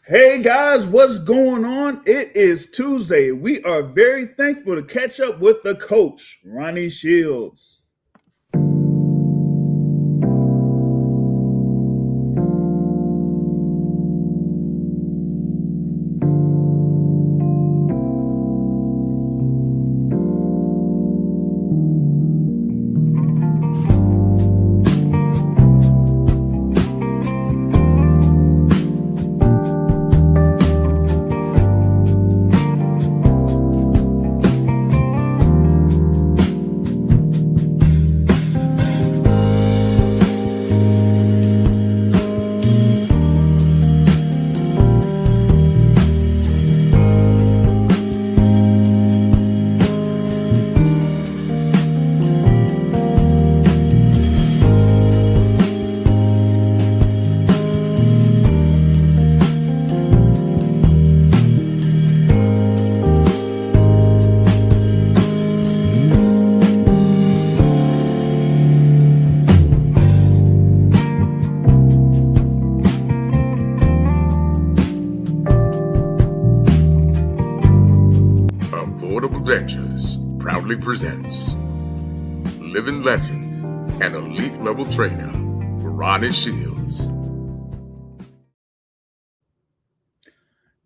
Hey guys, what's going on? It is Tuesday. We are very thankful to catch up with the coach, Ronnie Shields. Affordable Dentures proudly presents living legend and elite level trainer, Ronnie Shields.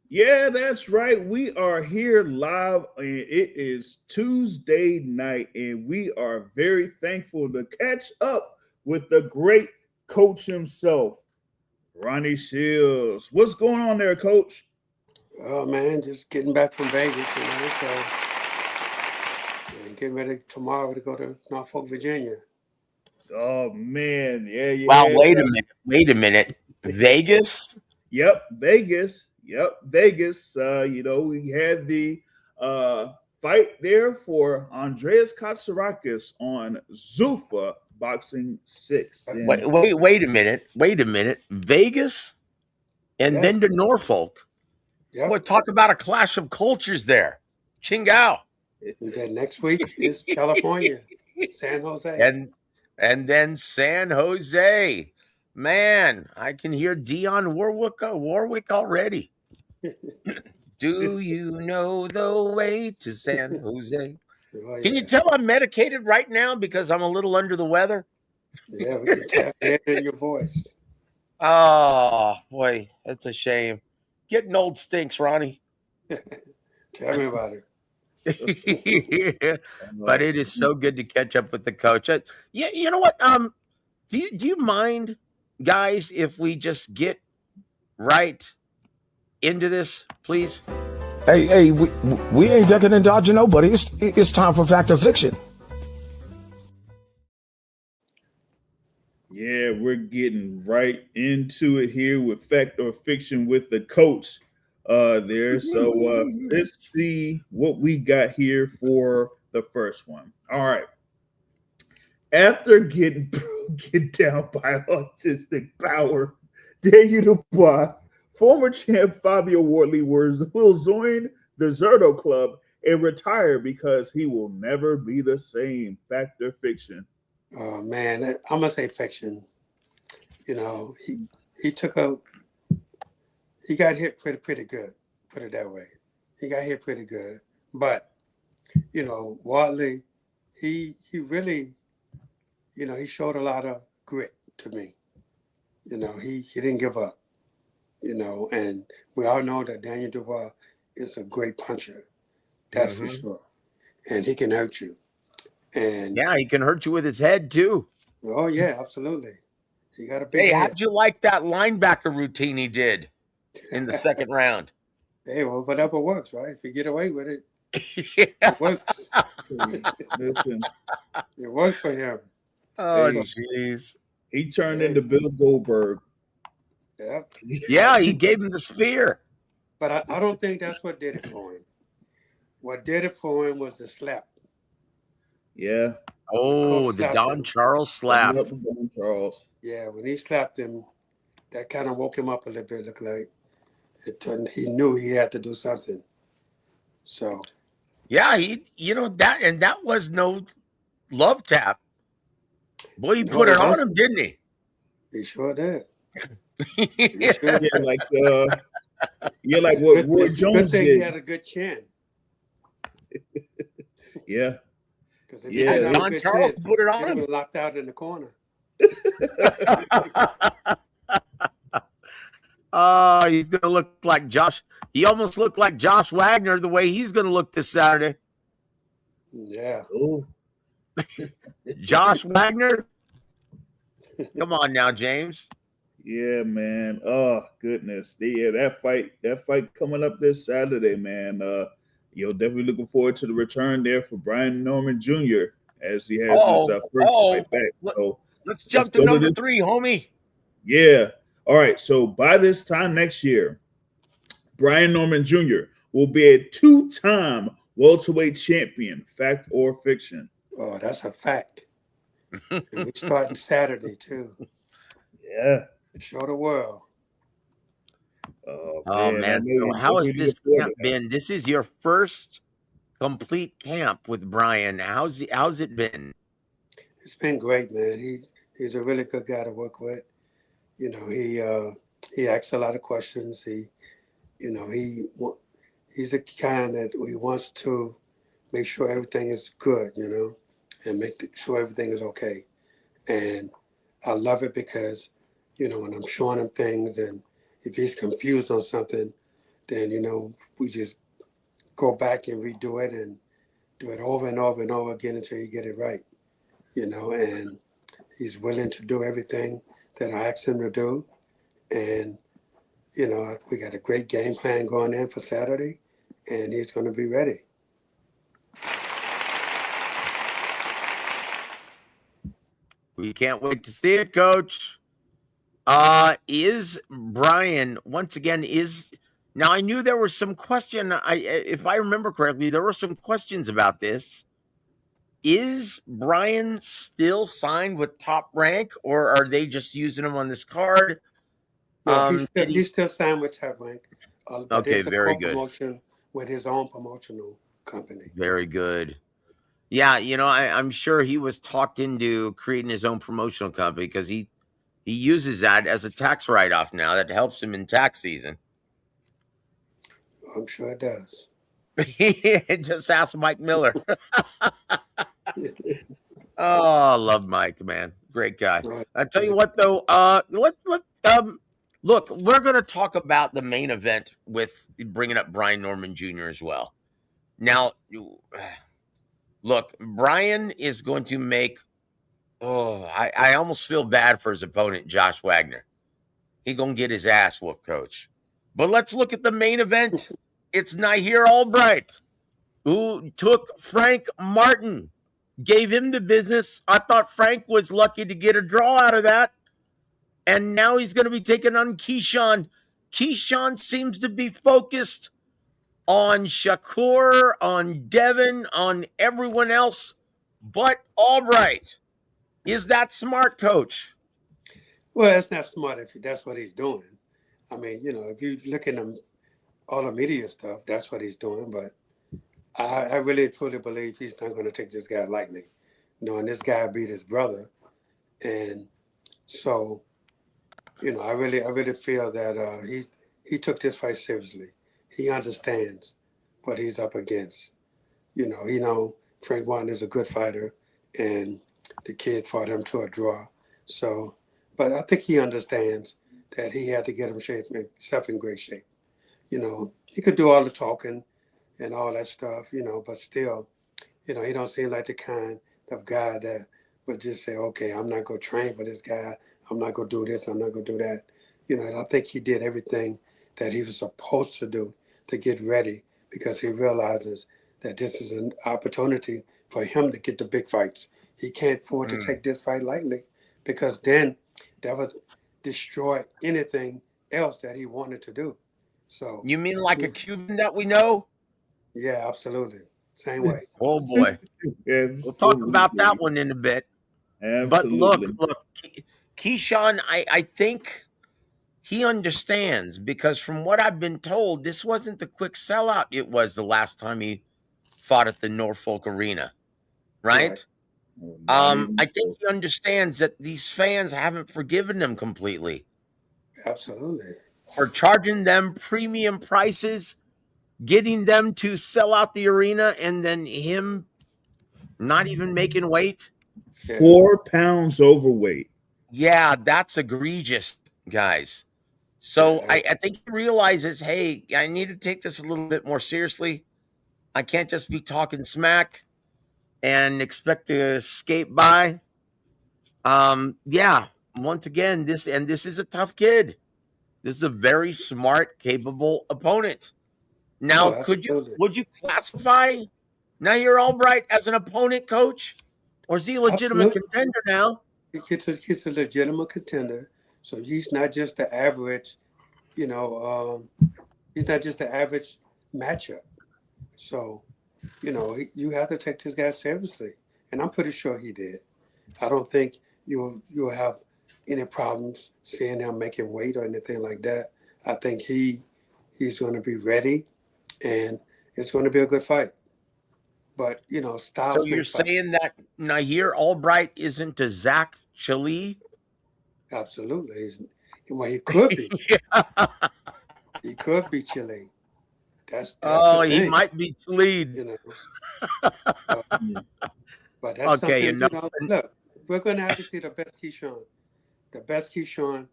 Yeah, that's right. We are here live, and it is Tuesday night, and we are very thankful to catch up with the great coach himself, Ronnie Shields. What's going on there, coach? Oh man, just getting back from Vegas, so and getting ready tomorrow to go to Norfolk, Virginia. Oh man, yeah. Wow, wait a minute. Vegas? Yep, Vegas. Yep, Vegas. We had the fight there for Andreas Katsarakis on Zuffa Boxing 6. And Wait a minute. Vegas and Yes. then to Norfolk. Yep. Boy, talk about a clash of cultures there. Chingao. And then next week is California, San Jose. And then San Jose. Man, I can hear Dionne Warwick already. Do you know the way to San Jose? Oh, Can you yeah. tell I'm medicated right now because I'm a little under the weather? Yeah, we can tap in your voice. Oh, boy, that's a shame. Getting old stinks, Ronnie. Tell me about it. But it is so good to catch up with the coach. Yeah, you know what? Do you mind, guys, if we just get right into this, please? Hey, we ain't ducking and dodging nobody. It's time for fact or fiction. yeah, we're getting right into it here with fact or fiction with the coach there. So let's see what we got here for the first one. All right. After getting broken down by autistic power, Daniel Dubois, former champ Fabio Wardley will join the Zerto Club and retire because he will never be the same. Fact or fiction? Oh man, I'm gonna say fiction. You know, he got hit pretty good. Put it that way. He got hit pretty good, but Wadley, he really, he showed a lot of grit to me. He didn't give up. And we all know that Daniel Dubois is a great puncher. That's for sure, and he can hurt you. And Yeah, he can hurt you with his head too. oh yeah, absolutely. He got a big Hey, head. how'd you like that linebacker routine he did in the second round? Hey, well, whatever works, right? If you get away with it, Yeah. it works. Listen, It works for him. Oh, Hey. jeez. he turned into Bill Goldberg. Yeah. Yeah, he gave him the spear. But I don't think that's what did it for him. What did it for him was the slap. Yeah. Oh, the slapped Don him. Charles slap. Yep, Don Charles. Yeah, when he slapped him, that kind of woke him up a little bit. Looked like he knew he had to do something. So Yeah, that was no love tap. Boy, he No, put it it on wasn't. him, didn't he sure did. he? He sure Yeah, did. like Yeah, like what Roy It's a good Jones thing he did. had a good chin. Yeah, Because if he yeah. didn't have a John good Charles chin, put it he'd on have him. been locked out in the corner. Oh, he's going to look like Josh. He almost looked like Josh Wagner the way he's going to look this Saturday. Yeah. Oh, Josh Wagner? Come on now, James. yeah, man. Oh goodness. Yeah, that fight coming up this Saturday, man. Definitely looking forward to the return there for Brian Norman Jr. as he has his first fight back. So Let's let's jump to go to number this. 3, homie. Yeah. All right. So by this time next year, Brian Norman Jr. will be a two-time welterweight champion. Fact or fiction? Oh, that's a fact. And we starting Saturday too. Yeah. Show the world. Oh Oh, man, I man. know So you how has definitely this look forward camp to that. been? This is your first complete camp with Brian. How's it been? It's been great, man. He's a really good guy to work with. You know, he asks a lot of questions. He's a kind that he wants to make sure everything is good, and sure everything is okay. And I love it because, when I'm showing him things and if he's confused on something, then, we just go back and redo it and do it over and over and over again until you get it right, and he's willing to do everything that I asked him to do. And, we got a great game plan going in for Saturday, and he's going to be ready. We can't wait to see it, Coach. Is Brian once again now? I knew there was some question. If I remember correctly, there were some questions about this. Is Brian still signed with Top Rank, or are they just using him on this card? No, Did he? he's still signed with Top Rank, but Okay, it's a very good, co-promotion with his own promotional company. very good. Yeah, I'm sure he was talked into creating his own promotional company because he uses that as a tax write-off now. That helps him in tax season. I'm sure it does. Just ask Mike Miller. Oh, I love Mike, man. Great guy. Right. I tell you what, though. Let's look. We're going to talk about the main event with bringing up Brian Norman Jr. as well. Now, look, Brian is going to make. Oh, I almost feel bad for his opponent, Josh Wagner. He gonna get his ass whooped, Coach. But let's look at the main event. It's Nahir Albright, who took Frank Martin, gave him the business. I thought Frank was lucky to get a draw out of that. And now he's going to be taking on Keyshawn. Keyshawn seems to be focused on Shakur, on Devin, on everyone else but Albright. Is that smart, Coach? Well, it's not smart if that's what he's doing. I mean, if you look at all the media stuff, that's what he's doing. But I really truly believe he's not going to take this guy lightly. And this guy beat his brother, and so I really feel that he took this fight seriously. He understands what he's up against. He know Frank Martin is a good fighter, and the kid fought him to a draw. So, but I think he understands that he had to get himself in great shape. He could do all the talking and all that stuff, but still, he don't seem like the kind of guy that would just say, okay, I'm not going to train for this guy. I'm not going to do this. I'm not going to do that. And I think he did everything that he was supposed to do to get ready because he realizes that this is an opportunity for him to get the big fights. He can't afford to take this fight lightly because then that would destroy anything else that he wanted to do. So You mean like a Cuban that we know? yeah, absolutely. Same way. Oh boy. We'll talk about that one in a bit. But look, Absolutely. Keyshawn, I think he understands because from what I've been told, this wasn't the quick sellout it was the last time he fought at the Norfolk Arena, right? Not even I think close. he understands that these fans haven't forgiven him completely. Absolutely. for charging them premium prices, getting them to sell out the arena, and then him not even making weight. Yeah. 4 pounds overweight. Yeah, that's egregious, guys. So Yeah. I think he realizes, hey, I need to take this a little bit more seriously. I can't just be talking smack and expect to skate by. Yeah, once again, this is a tough kid. This is a very smart, capable opponent. Oh, Now, absolutely. would you classify Nair Albright as an opponent, coach? Or is he a legitimate Absolutely. contender now? He's a legitimate contender. So he's not just the average, you know, he's not just the average matchup. So, you have to take this guy seriously. And I'm pretty sure he did. I don't think you'll have any problems seeing him making weight or anything like that. I think he's going to be ready, and it's going to be a good fight. But So styles you're make fight. saying that Nair Albright isn't a Zach Chile? Absolutely, well, he could be. Yeah. He could be Chile. That's the Oh, he thing, might be Chile. you know. Uh, Yeah. but that's Okay, something. enough. Look, we're going to have to see the best Keyshawn. The best Keyshawn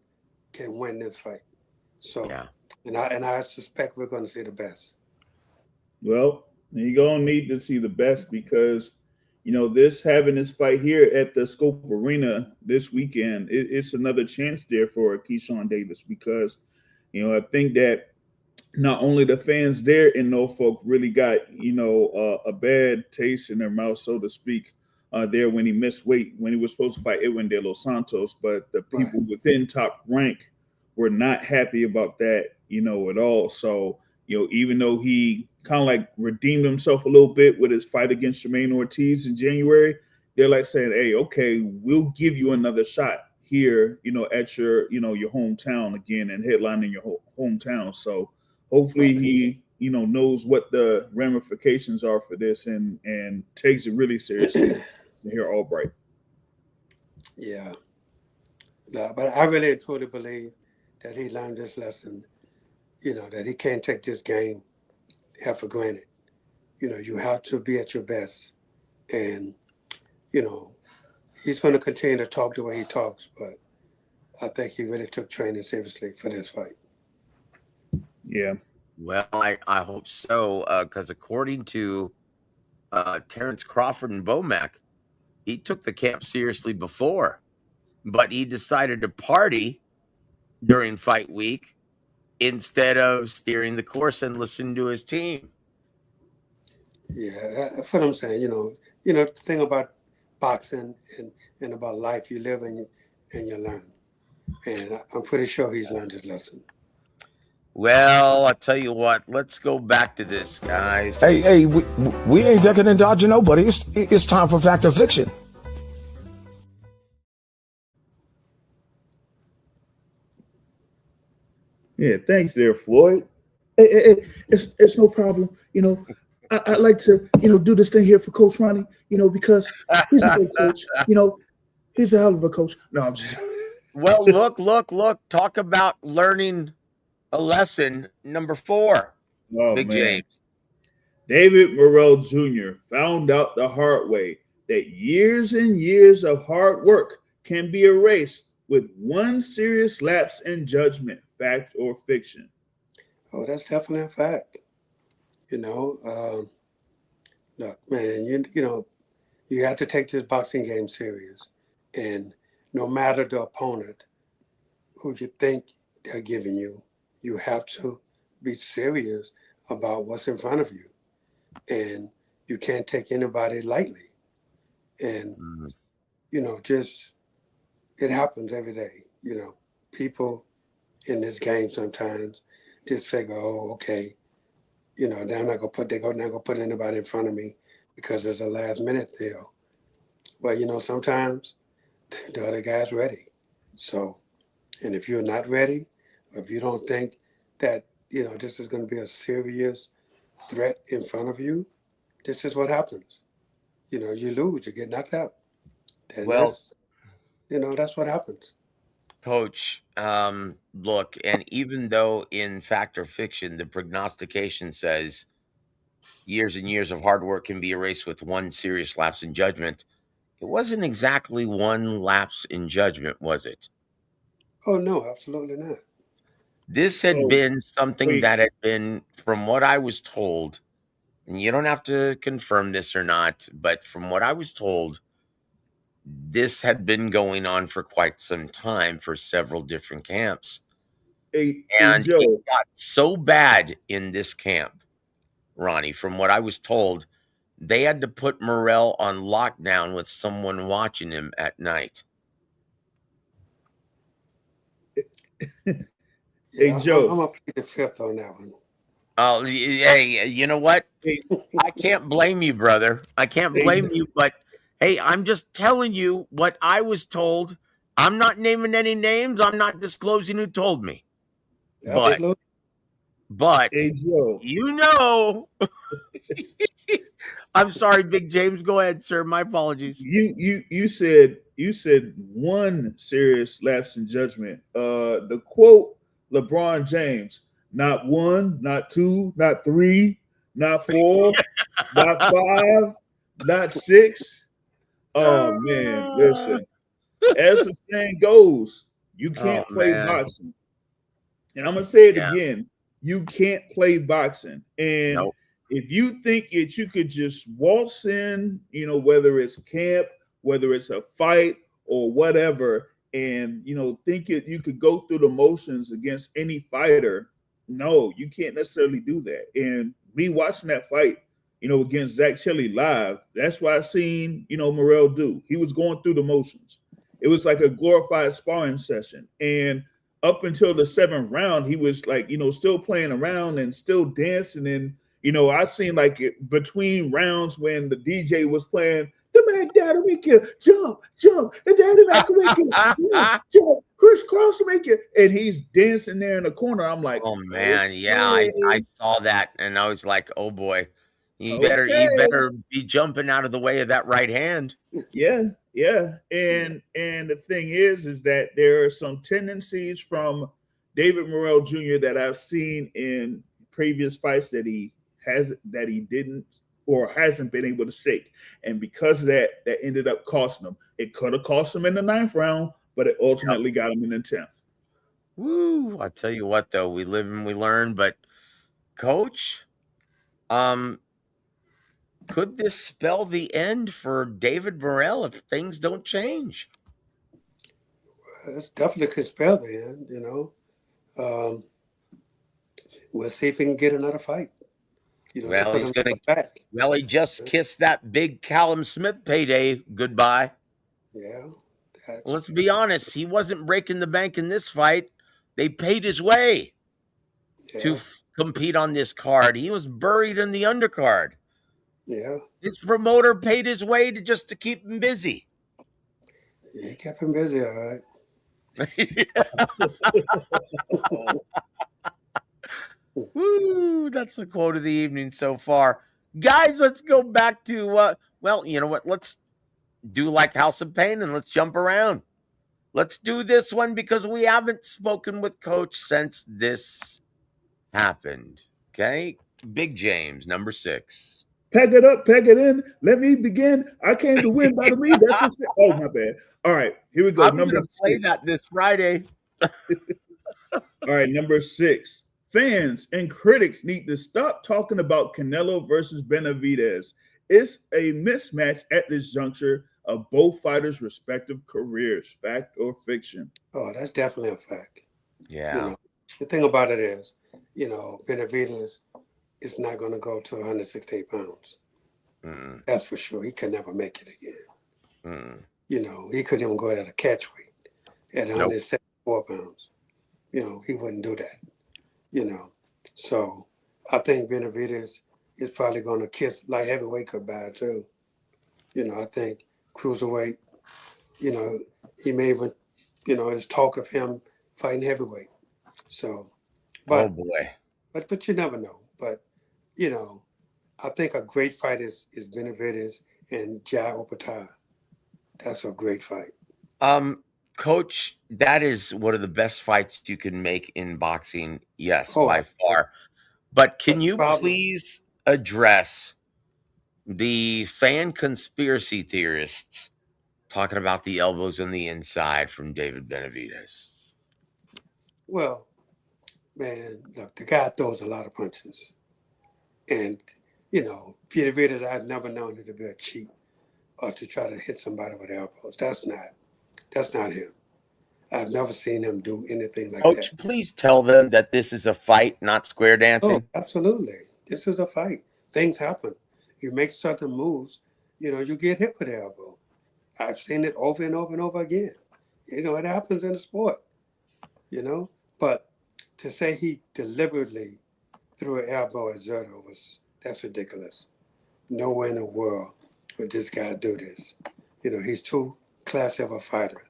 can win this fight. So, Yeah. and I suspect we're going to see the best. Well, you're gonna need to see the best because this having this fight here at the Scope Arena this weekend, it's another chance there for Keyshawn Davis because I think that not only the fans there in Norfolk really got a bad taste in their mouth, so to speak, there when he missed weight when he was supposed to fight Edwin De Los Santos, but the Right. people within Top Rank were not happy about that, at all. So even though he kind of like redeemed himself a little bit with his fight against Jermaine Ortiz in January, they're like saying, "Hey, okay, we'll give you another shot here, at your hometown again and headlining your hometown." So hopefully Right. he knows what the ramifications are for this and takes it really seriously to hear Albright. Yeah. No, but I really and truly believe that he learned this lesson, that he can't take this game half for granted. You have to be at your best. And, he's going to continue to talk the way he talks, but I think he really took training seriously for this fight. Yeah. Well, I hope so, because according to Terrence Crawford and Bomac, he took the camp seriously before, but he decided to party during fight week instead of steering the course and listening to his team. Yeah, that's what I'm saying. The thing about boxing and about life, you live and you learn. And I'm pretty sure he's learned his lesson. Well, I tell you what, let's go back to this, guys. Hey, we ain't ducking and dodging nobody. It's time for fact or fiction. Yeah, thanks there, Floyd. Hey, it's no problem. I'd like to, do this thing here for Coach Ronnie, because he's a good coach. He's a hell of a coach. No, I'm just. Well, look. Talk about learning a lesson. Number 4, Oh, Big man. James. David Morrell Jr. found out the hard way that years and years of hard work can be erased with one serious lapse in judgment, fact or fiction. Oh, that's definitely a fact. Look, man, you have to take this boxing game serious. And no matter the opponent who you think they're giving you, you have to be serious about what's in front of you. And you can't take anybody lightly. And, just it happens every day. People in this game sometimes just figure, oh, okay, they're not gonna put anybody in front of me because it's a last minute deal. Well, sometimes the other guy's ready. So, and if you're not ready, or if you don't think that this is going to be a serious threat in front of you, this is what happens. You lose, you get knocked out, and Well, that's what happens. Coach, look, and even though in fact or fiction, the prognostication says years and years of hard work can be erased with one serious lapse in judgment, it wasn't exactly one lapse in judgment, was it? Oh no, absolutely not. This had Oh, been something wait, that had been, from what I was told, and you don't have to confirm this or not, but from what I was told, this had been going on for quite some time for several different camps. hey, And it Joe. got so bad in this camp, Ronnie, from what I was told, they had to put Morrell on lockdown with someone watching him at night. Hey, Yeah, I'm Joe. gonna plead the fifth on that one. Oh, hey, you know what? Hey, I can't blame you, brother. I can't hey, blame you, but hey, I'm just telling you what I was told. I'm not naming any names. I'm not disclosing who told me. But, Absolutely. but, hey, Joe. you know, I'm sorry, Big James. Go ahead, sir. My apologies. You said one serious lapse in judgment. The quote LeBron James, not one, not two, not three, not four, not five, not six. Oh man, Uh, listen. As the saying goes, you oh can't play man. boxing. And I'm gonna say it Yeah. again. You can't play boxing. And Nope. if you think that you could just waltz in, whether it's camp, whether it's a fight or whatever, and think you could go through the motions against any fighter, no, you can't necessarily do that. And me watching that fight, against Zach Shelley live, that's why I seen, Morrell do. He was going through the motions. It was like a glorified sparring session. And up until the seventh round, he was like, still playing around and still dancing. And, I seen like between rounds when the DJ was playing, the man dad'll make you jump, jump, and daddy Mac will make you jump, jump, crisscross to make you. And he's dancing there in the corner. I'm like, Oh man, yeah, I okay, saw that and I was like, "Oh boy. You okay. better be jumping out of the way of that right hand." Yeah, yeah. And the thing is that there are some tendencies from David Morrell Jr. that I've seen in previous fights that he didn't or hasn't been able to shake. And because of that ended up costing him. It could have cost him in the ninth round, but it Yep. ultimately got him in the 10th. Woo! I tell you what though, we live and we learn, but coach, um could this spell the end for David Morrell if things don't change? It's definitely could spell the end, you know. Um, we'll see if he can get another fight, to Well, put he's him going to back. well, he just kissed that big Callum Smith payday goodbye. Yeah, that's Let's be honest, he wasn't breaking the bank in this fight. They paid his way to yeah, compete on this card. He was buried in the undercard. yeah. His promoter paid his way to keep him busy. Yeah, he kept him busy, all right. Woo, that's the quote of the evening so far. Guys, let's go back to well, you know what? Let's do like House of Pain and let's jump around. Let's do this one because we haven't spoken with Coach since this happened. Okay? Big James, number 6. Pack it up, pack it in. Let me begin. I came to win by the me. That's what's oh my bad. All right, here we go. I'm Number gonna play 6. that this Friday. All right, number 6. Fans and critics need to stop talking about Canelo versus Benavidez. It's a mismatch at this juncture of both fighters' respective careers. Fact or fiction? Oh, that's definitely a fact. Yeah. The thing about it is, Benavidez is not going to go to 168 pounds. Mm, That's for sure. He could never make it mm. again. He couldn't even go at a catch weight at Nope. 174 pounds. He wouldn't do that. So I think Benavidez is probably going to kiss light heavyweight goodbye too. I think cruiserweight, he may even, there's talk of him fighting heavyweight. So, Oh but boy. but you never know. But I think a great fight is Benavidez and Jai Opata. That's a great fight. Coach, that is one of the best fights you can make in boxing. Yes, Oh, by far. But can but the you problem, please address the fan conspiracy theorists talking about the elbows on the inside from David Benavidez? well, man, look, the guy throws a lot of punches. And, Peter Vitters, I've never known him to be a cheat or to try to hit somebody with elbows. That's not him. I've never seen him do anything like Coach, that. please tell them that this is a fight, not square Oh, dancing. absolutely. This is a fight. Things happen. You make certain moves, you get hit with the elbow. I've seen it over and over and over again. It happens in the sport, But to say he deliberately threw an elbow at Zerto that's ridiculous. Nowhere in the world would this guy do this. He's too classy of a fighter,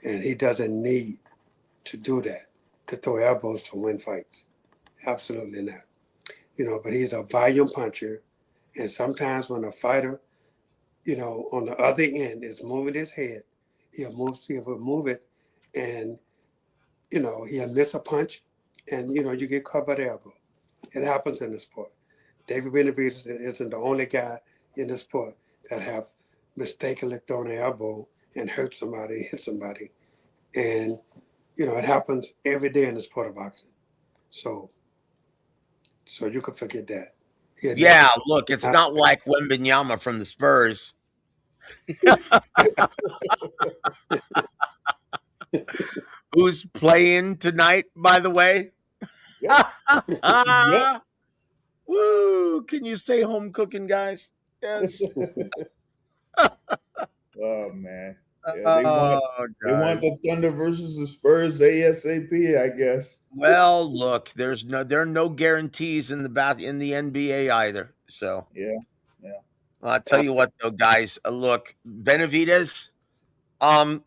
and he doesn't need to do that to throw elbows to win fights. Absolutely not. But he's a volume puncher, and sometimes when a fighter, on the other end is moving his head, he'll move it, and he'll miss a punch, and you get caught by the elbow. It happens in the sport. David Benavidez isn't the only guy in the sport that have mistakenly thrown an elbow and hurt somebody, hit somebody. And, it happens every day in the sport of boxing. So you could forget that. Yeah, look, it's not like Wembenyama from the Spurs. Who's playing tonight, by the way? Yep. Yep. Woo! Can you say home cooking, guys? Yes. Oh man. Yeah, they want Guys. the Thunder versus the Spurs ASAP, I guess. Well, look, there are no guarantees in the NBA either. So Yeah. Yeah. I'll tell you what, though, guys. Look, Benavidez.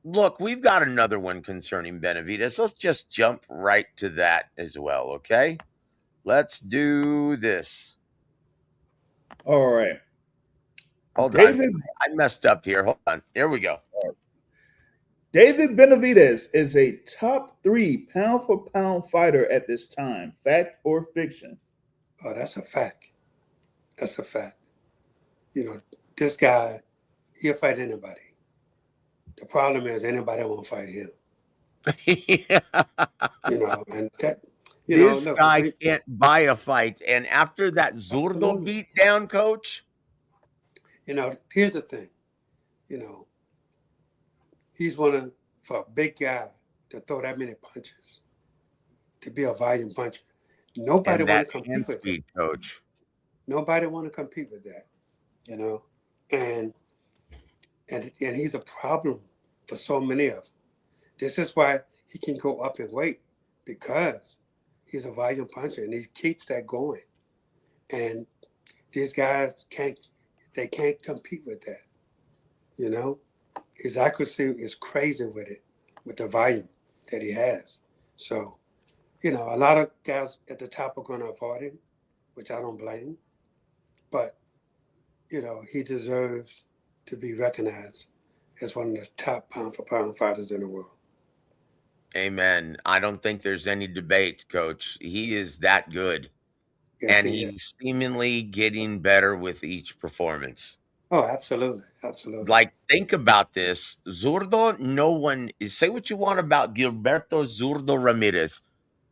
Look, we've got another one concerning Benavidez. Let's just jump right to that as well, okay? Let's do this. All right. Hold on. I messed up here. Hold on. There we go. David Benavidez is a top 3 pound for pound fighter at this time. Fact or fiction? Oh, that's a fact. That's a fact. This guy, he'll fight anybody. The problem is anybody won't fight him. And that, this look, guy can't buy a fight. And after that Zurdo beat down, Coach. Here's the thing. He's for a big guy to throw that many punches, to be a volume puncher. Nobody want to compete with that, Coach. Nobody want to compete with that, and he's a problem for so many of them. This is why he can go up in weight, because he's a volume puncher and he keeps that going. And these guys can't compete with that. His accuracy is crazy with the volume that he has. So, a lot of guys at the top are going to avoid him, which I don't blame. But, he deserves to be recognized as one of the top pound for pound fighters in the world. Amen. I don't think there's any debate, Coach. He is that good. Yes, and he's seemingly getting better with each performance. Oh, absolutely. Absolutely. Like, think about this. Zurdo, no one, say what you want about Gilberto Zurdo Ramirez,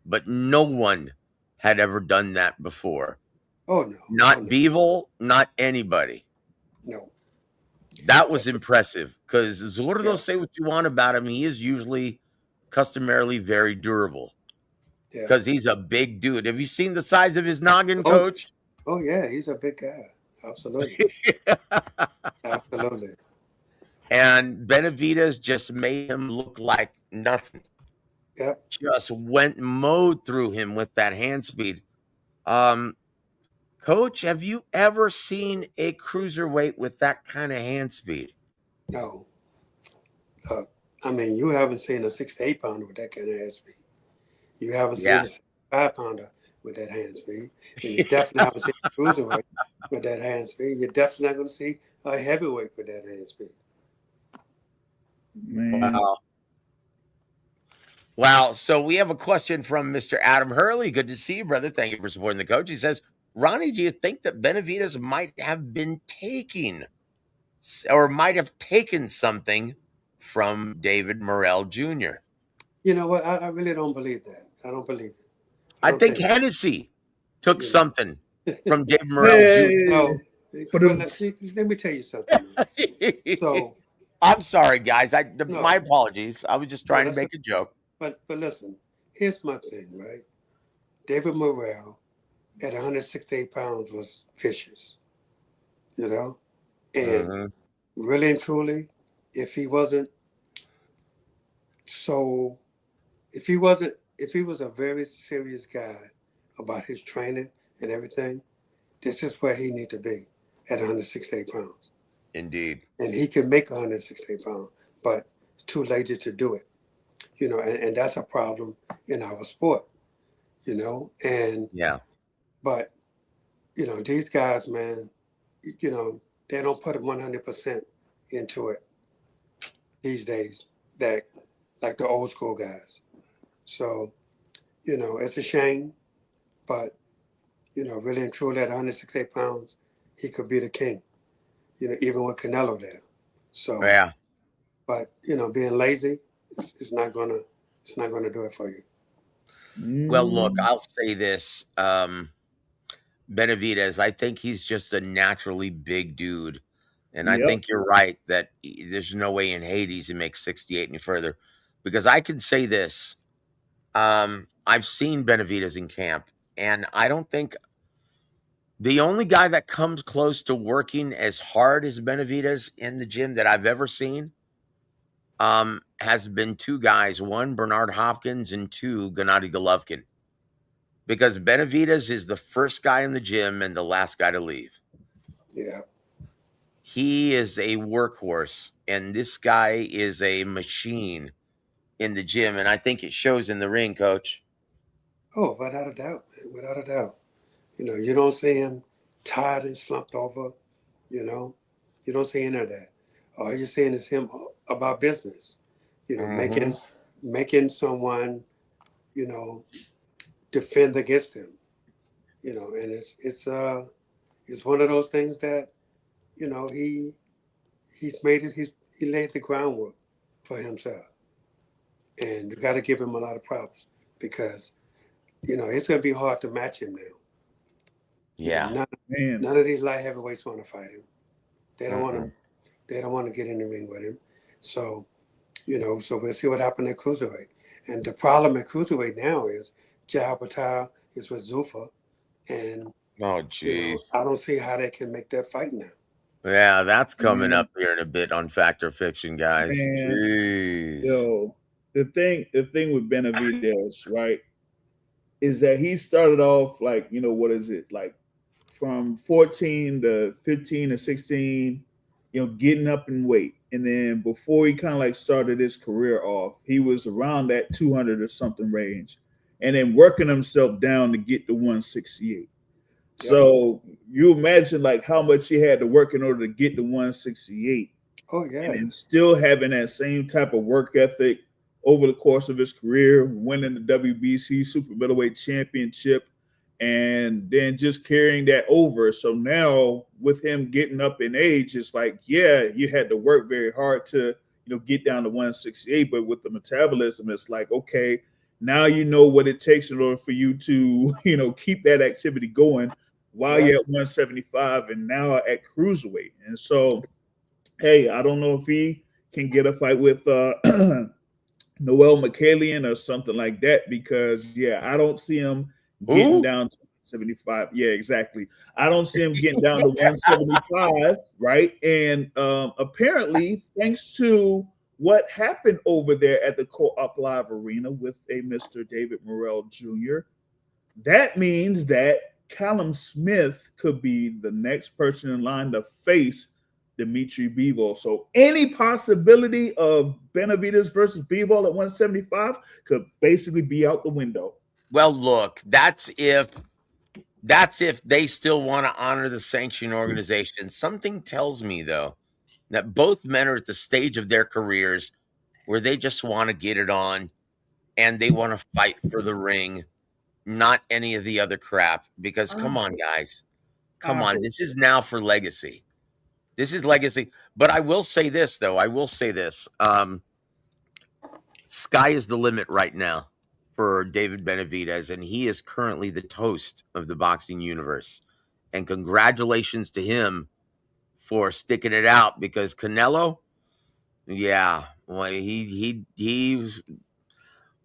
but no one had ever done that before. Oh, no. Not Bivol, not anybody. No. That was impressive, because Zurdo, say what you want about him, he is usually customarily very durable. Because he's a big dude. Have you seen the size of his noggin, Coach? Oh, yeah. He's a big guy. Absolutely. Absolutely. And Benavidez just made him look like nothing. Yep. Just mowed through him with that hand speed. Coach, have you ever seen a cruiserweight with that kind of hand speed? No. You haven't seen a 6 to 8 pounder with that kind of hand speed. You haven't seen a 5 pounder with that hand speed. And you definitely haven't seen a cruiserweight with that hand speed. You're definitely not going to see a heavyweight with that hand speed. Man. Wow. Wow. So we have a question from Mr. Adam Hurley. Good to see you, brother. Thank you for supporting the coach. He says, Ronnie, do you think that Benavidez might have been taking or might have taken something from David Morrell Jr.? You know what? I really don't believe that. I don't believe it. I I don't think think Hennessy took you know. something from David Morrell Jr. Hey, No, but but let me tell you something, man. So I'm sorry, guys. My no, apologies. I was just no, trying to that's make a joke. but listen. Here's my thing, right? David Morrell at 168 pounds was vicious, you know, and Hmm. really and truly, if he wasn't so, if he was a very serious guy about his training and everything, this is where he need to be at 168 pounds. Indeed. And he can make 168 pounds, but it's too lazy to do it, and that's a problem in our sport, and Yeah. but these guys, man, they don't put 100% into it these days, that like the old school guys. So it's a shame, but really and truly at 168 pounds, he could be the king, even with Canelo there. So, Yeah. but being lazy, it's not gonna do it for you. Well, look, mm, I'll say this. Benavidez, I think he's just a naturally big dude. And I yep. think you're right that there's no way in Hades he makes 68 any further. Because I can say this. I've seen Benavidez in camp, and I don't think the only guy that comes close to working as hard as Benavidez in the gym that I've ever seen has been two guys, one Bernard Hopkins and two Gennady Golovkin. Because Benavidez is the first guy in the gym and the last guy to leave. Yeah. He is a workhorse, and this guy is a machine in the gym, and I think it shows in the ring, coach. Oh, without a doubt, man, without a doubt. You don't see him tired and slumped over. You know, you don't see any of that. All you're seeing is him about business. Hmm. Making someone you know defend against him. And it's one of those things that he's made it. He laid the groundwork for himself, and you got to give him a lot of props because it's going to be hard to match him now. Yeah. None, Man. none of these light heavyweights want to fight him. They don't want Mm-mm. to. They don't want to get in the ring with him. So so we'll see what happens at cruiserweight. And the problem at cruiserweight now is Jal Patel is with Zuffa, and Oh, jeez. I don't see how they can make that fight now. Yeah, that's coming Man. up here in a bit on Fact or Fiction, guys. Man. Jeez. Yo, the thing with Benavidez, right, is that he started off like, what is it, like from 14 to 15 to 16, getting up in weight. And then before he kind of like started his career off, he was around that 200 or something range, and then working himself down to get to 168. Yep. So you imagine like how much he had to work in order to get to 168, Oh and yeah. then still having that same type of work ethic over the course of his career, winning the WBC Super Middleweight Championship, and then just carrying that over. So now with him getting up in age, it's like, yeah, you had to work very hard to, get down to 168, but with the metabolism, it's like, okay, now you know what it takes in order for you to, keep that activity going while Yep. you're at 175 and now at cruiserweight. And so hey, I don't know if he can get a fight with Noel McCallion or something like that because yeah, I don't see him getting Who? down to 175. Yeah, exactly. I don't see him getting down to 175, right? And apparently, thanks to what happened over there at the Co-op Live Arena with a Mr. David Morrell Jr., that means that Callum Smith could be the next person in line to face Dimitri Bivol. So any possibility of Benavidez versus Bivol at 175 could basically be out the window. Well, look, that's if they still want to honor the sanction organization. Something tells me though that both men are at the stage of their careers where they just want to get it on and they want to fight for the ring, not any of the other crap. Because come on, guys, come on, this is now for legacy. This is legacy. But I will say this, though. I will say this. Sky is the limit right now for David Benavidez, and he is currently the toast of the boxing universe. And congratulations to him for sticking it out, because Canelo, yeah, well,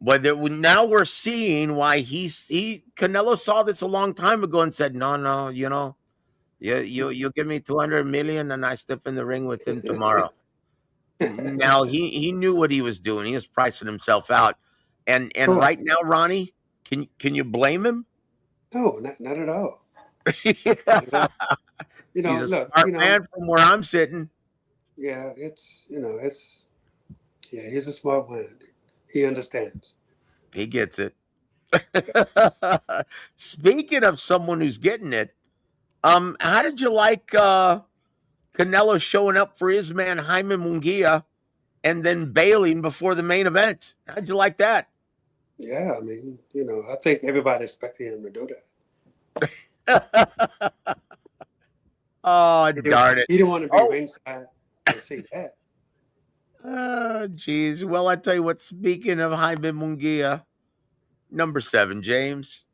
now we're seeing why Canelo saw this a long time ago and said, no, you give me 200 million and I step in the ring with him tomorrow. Now he knew what he was doing. He was pricing himself out. And right now, Ronnie, can you blame him? No, not at all. You know, He's a look, smart man from where I'm sitting. Yeah, he's a smart man. He understands. He gets it. Speaking of someone who's getting it, how did you like Canelo showing up for his man Jaime Munguia and then bailing before the main event? How'd you like that? Yeah, I mean, I think everybody expected him to do that. Oh, darn it. He didn't want to be ringside and see that. Geez. Well, I tell you what, speaking of Jaime Munguia, number 7, James.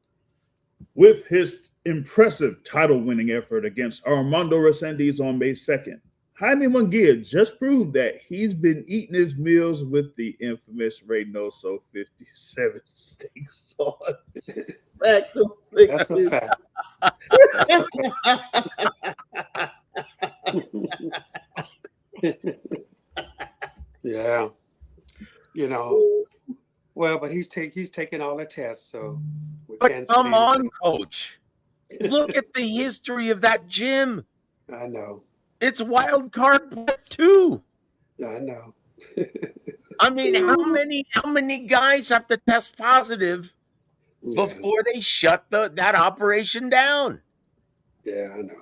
With his impressive title-winning effort against Armando Resendiz on May 2nd, Jaime Munguia just proved that he's been eating his meals with the infamous Reynoso 57 steak sauce. That's a fact. Yeah. Well, but he's taking all the tests, so we can't But come on, Coach. Look at the history of that gym. I know. It's wild card part 2. I know. I mean, how many guys have to test positive before they shut that operation down? Yeah, I know.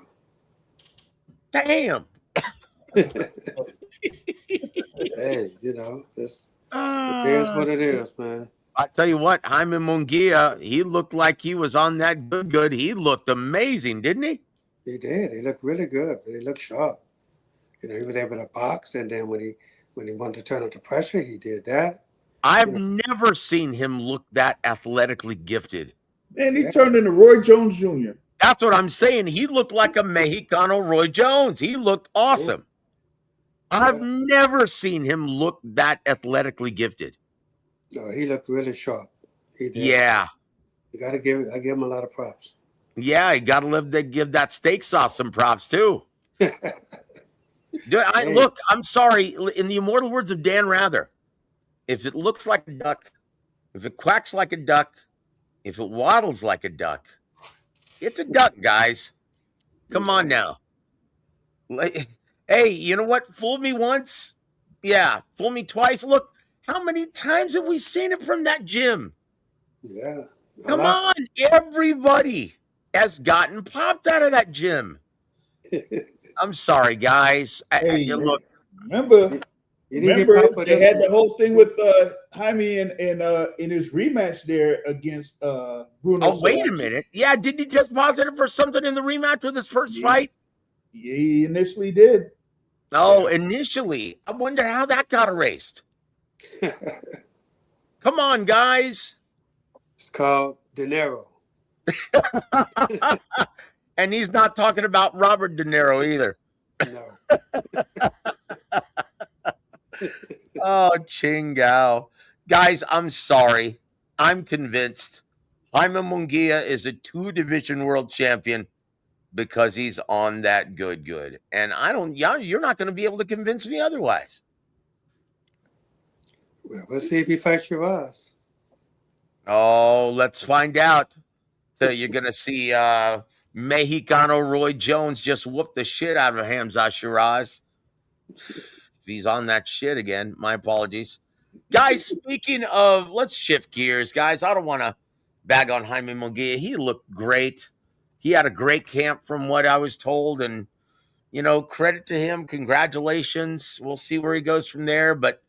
Damn. Hey, this is what it is, man. I tell you what, Jaime Munguia, he looked like he was on that good. He looked amazing, didn't he? He did. He looked really good. He looked sharp. He was able to box, and then when he wanted to turn up the pressure, he did that. I've never seen him look that athletically gifted. And he turned into Roy Jones Jr. That's what I'm saying. He looked like a Mexicano Roy Jones. He looked awesome. I've never seen him look that athletically gifted. No, he looked really sharp. He did. Yeah. I give him a lot of props. Yeah, you gotta give that steak sauce some props too. Dude, look, I'm sorry. In the immortal words of Dan Rather, if it looks like a duck, if it quacks like a duck, if it waddles like a duck, it's a duck, guys. Come on now. Hey, you know what? Fool me once. Yeah, fool me twice. Look, how many times have we seen it from that gym? Yeah. Come on. Everybody has gotten popped out of that gym. I'm sorry, guys. Look, remember they had the whole thing with Jaime in his rematch there against Bruno. Oh, wait a minute. Yeah, did he test positive for something in the rematch with his first fight? Yeah, he initially did. Oh, initially. I wonder how that got erased. Come on, guys. It's called De Niro. And he's not talking about Robert De Niro either. No. Oh, Chingao. Guys, I'm sorry. I'm convinced Jaime Munguia is a 2-division world champion because he's on that good. And you're not going to be able to convince me otherwise. Well, we'll see if he fights Shiraz. Oh, let's find out. So you're going to see Mexicano Roy Jones just whoop the shit out of Hamza Shiraz. He's on that shit again. My apologies. Guys, speaking of, let's shift gears, guys. I don't want to bag on Jaime Munguia. He looked great. He had a great camp from what I was told. And, credit to him. Congratulations. We'll see where he goes from there. But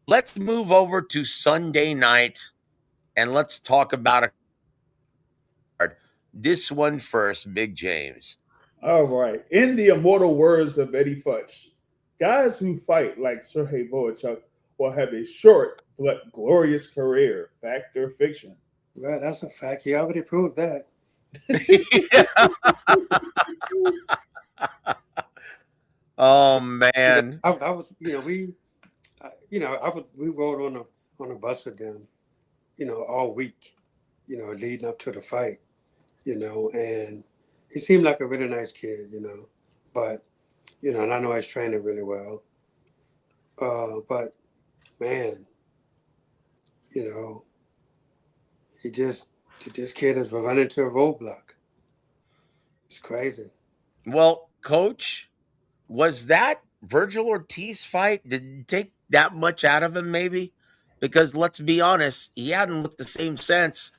let's move over to Sunday night. and let's talk about a card. This one first, Big James. All right. In the immortal words of Eddie Futch, guys who fight like Sergey Boychuk will have a short but glorious career. Fact or fiction? Well, that's a fact. He already proved that. Oh You know, man. I was, we rode on a bus with them, all week, leading up to the fight, and he seemed like a really nice kid, but, and I know he's training really well. But man, you know, he just, this kid has run into a roadblock. It's crazy. Well, coach, was that Virgil Ortiz fight? Did it take that much out of him, maybe? Because let's be honest, he hadn't looked the same since.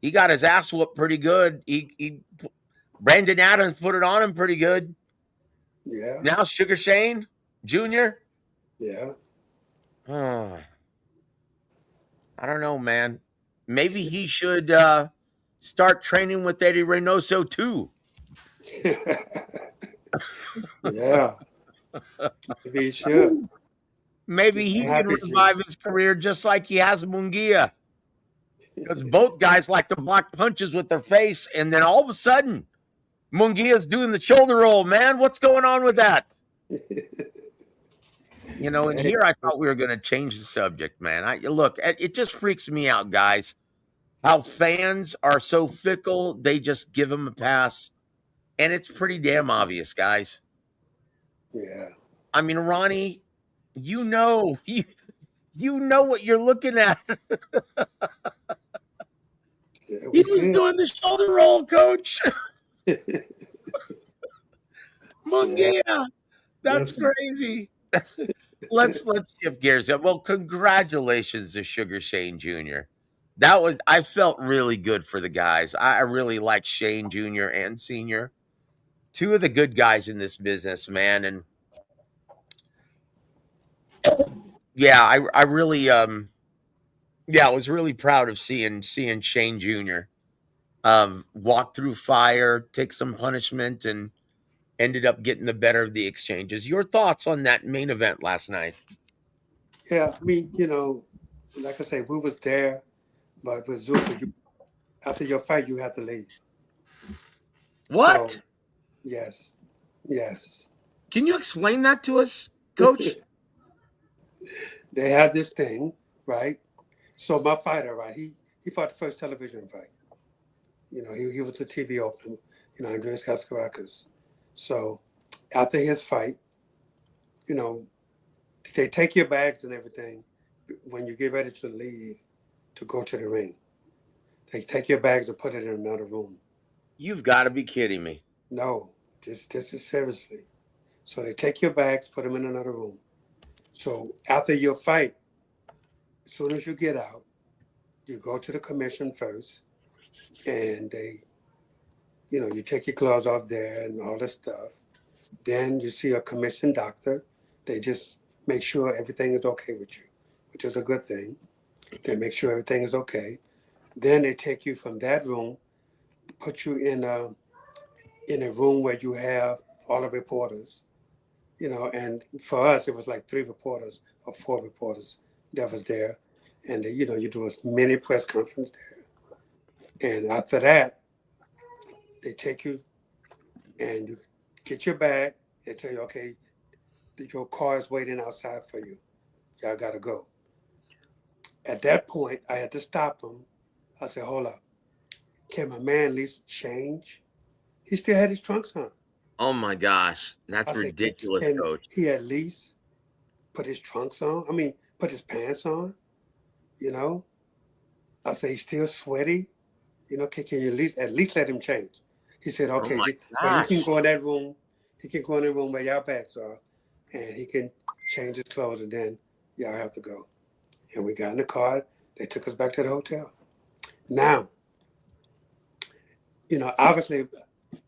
He got his ass whooped pretty good. He Brandon Adams put it on him pretty good. Yeah, Now Sugar Shane Jr. yeah. Oh, I don't know, man. Maybe he should start training with Eddie Reynoso too. Yeah, maybe he should. Maybe Get he some can happy revive juice. his career just like he has Munguia. Because both guys like to block punches with their face, and then all of a sudden, Munguia's doing the shoulder roll. Man, what's going on with that? And Hey, here I thought we were going to change the subject, man. Look, it just freaks me out, guys, how fans are so fickle. They just give them a pass, and it's pretty damn obvious, guys. yeah, I mean, Ronnie, you know, you know what you're looking at. yeah, He we was see doing the shoulder roll, coach. it. Yeah, Munguia. That's That's crazy. Let's shift gears. Well, congratulations to Sugar Shane Jr. I felt really good for the guys. I really like Shane Jr. and Senior. Two of the good guys in this business, man. And yeah, I really I was really proud of seeing Shane Jr. Walk through fire, take some punishment, and ended up getting the better of the exchanges. Your thoughts on that main event last night? yeah. I mean, like I say, we was there, but with Zuka, after your fight, you have to leave. So What? yes, yes. Can you explain that to us, Coach? They have this thing, right? So my fighter, right? He fought the first television fight. He was the TV opener. Andreas Kaskarakis. So after his fight, you know, they take your bags and everything when you get ready to leave to go to the ring. They take your bags and put it in another room. You've got to be kidding me. No, this is seriously. So they take your bags, put them in another room. So after your fight, as soon as you get out, you go to the commission first, and you take your gloves off there and all this stuff. Then you see a commissioned doctor. They just make sure everything is okay with you, which is a good thing. They make sure everything is okay. Then they take you from that room, put you in a room where you have all the reporters. And for us, it was like 3 reporters or 4 reporters that was there. And, you do a mini press conference there. And after that, they take you and you get your bag. They tell you, okay, your car is waiting outside for you. Y'all got to go. At that point, I had to stop them. I said, hold up. Can my man at least change? He still had his trunks on. Oh my gosh, I that's said, ridiculous, can Coach. he at least put his trunks on? I mean, put his pants on, I said, he's still sweaty. Can you at least let him change? He said, Oh okay, my well, he can gosh. go in that room. He can go in the room where y'all bags are, and he can change his clothes, and then y'all have to go. And we got in the car. They took us back to the hotel. Now, obviously,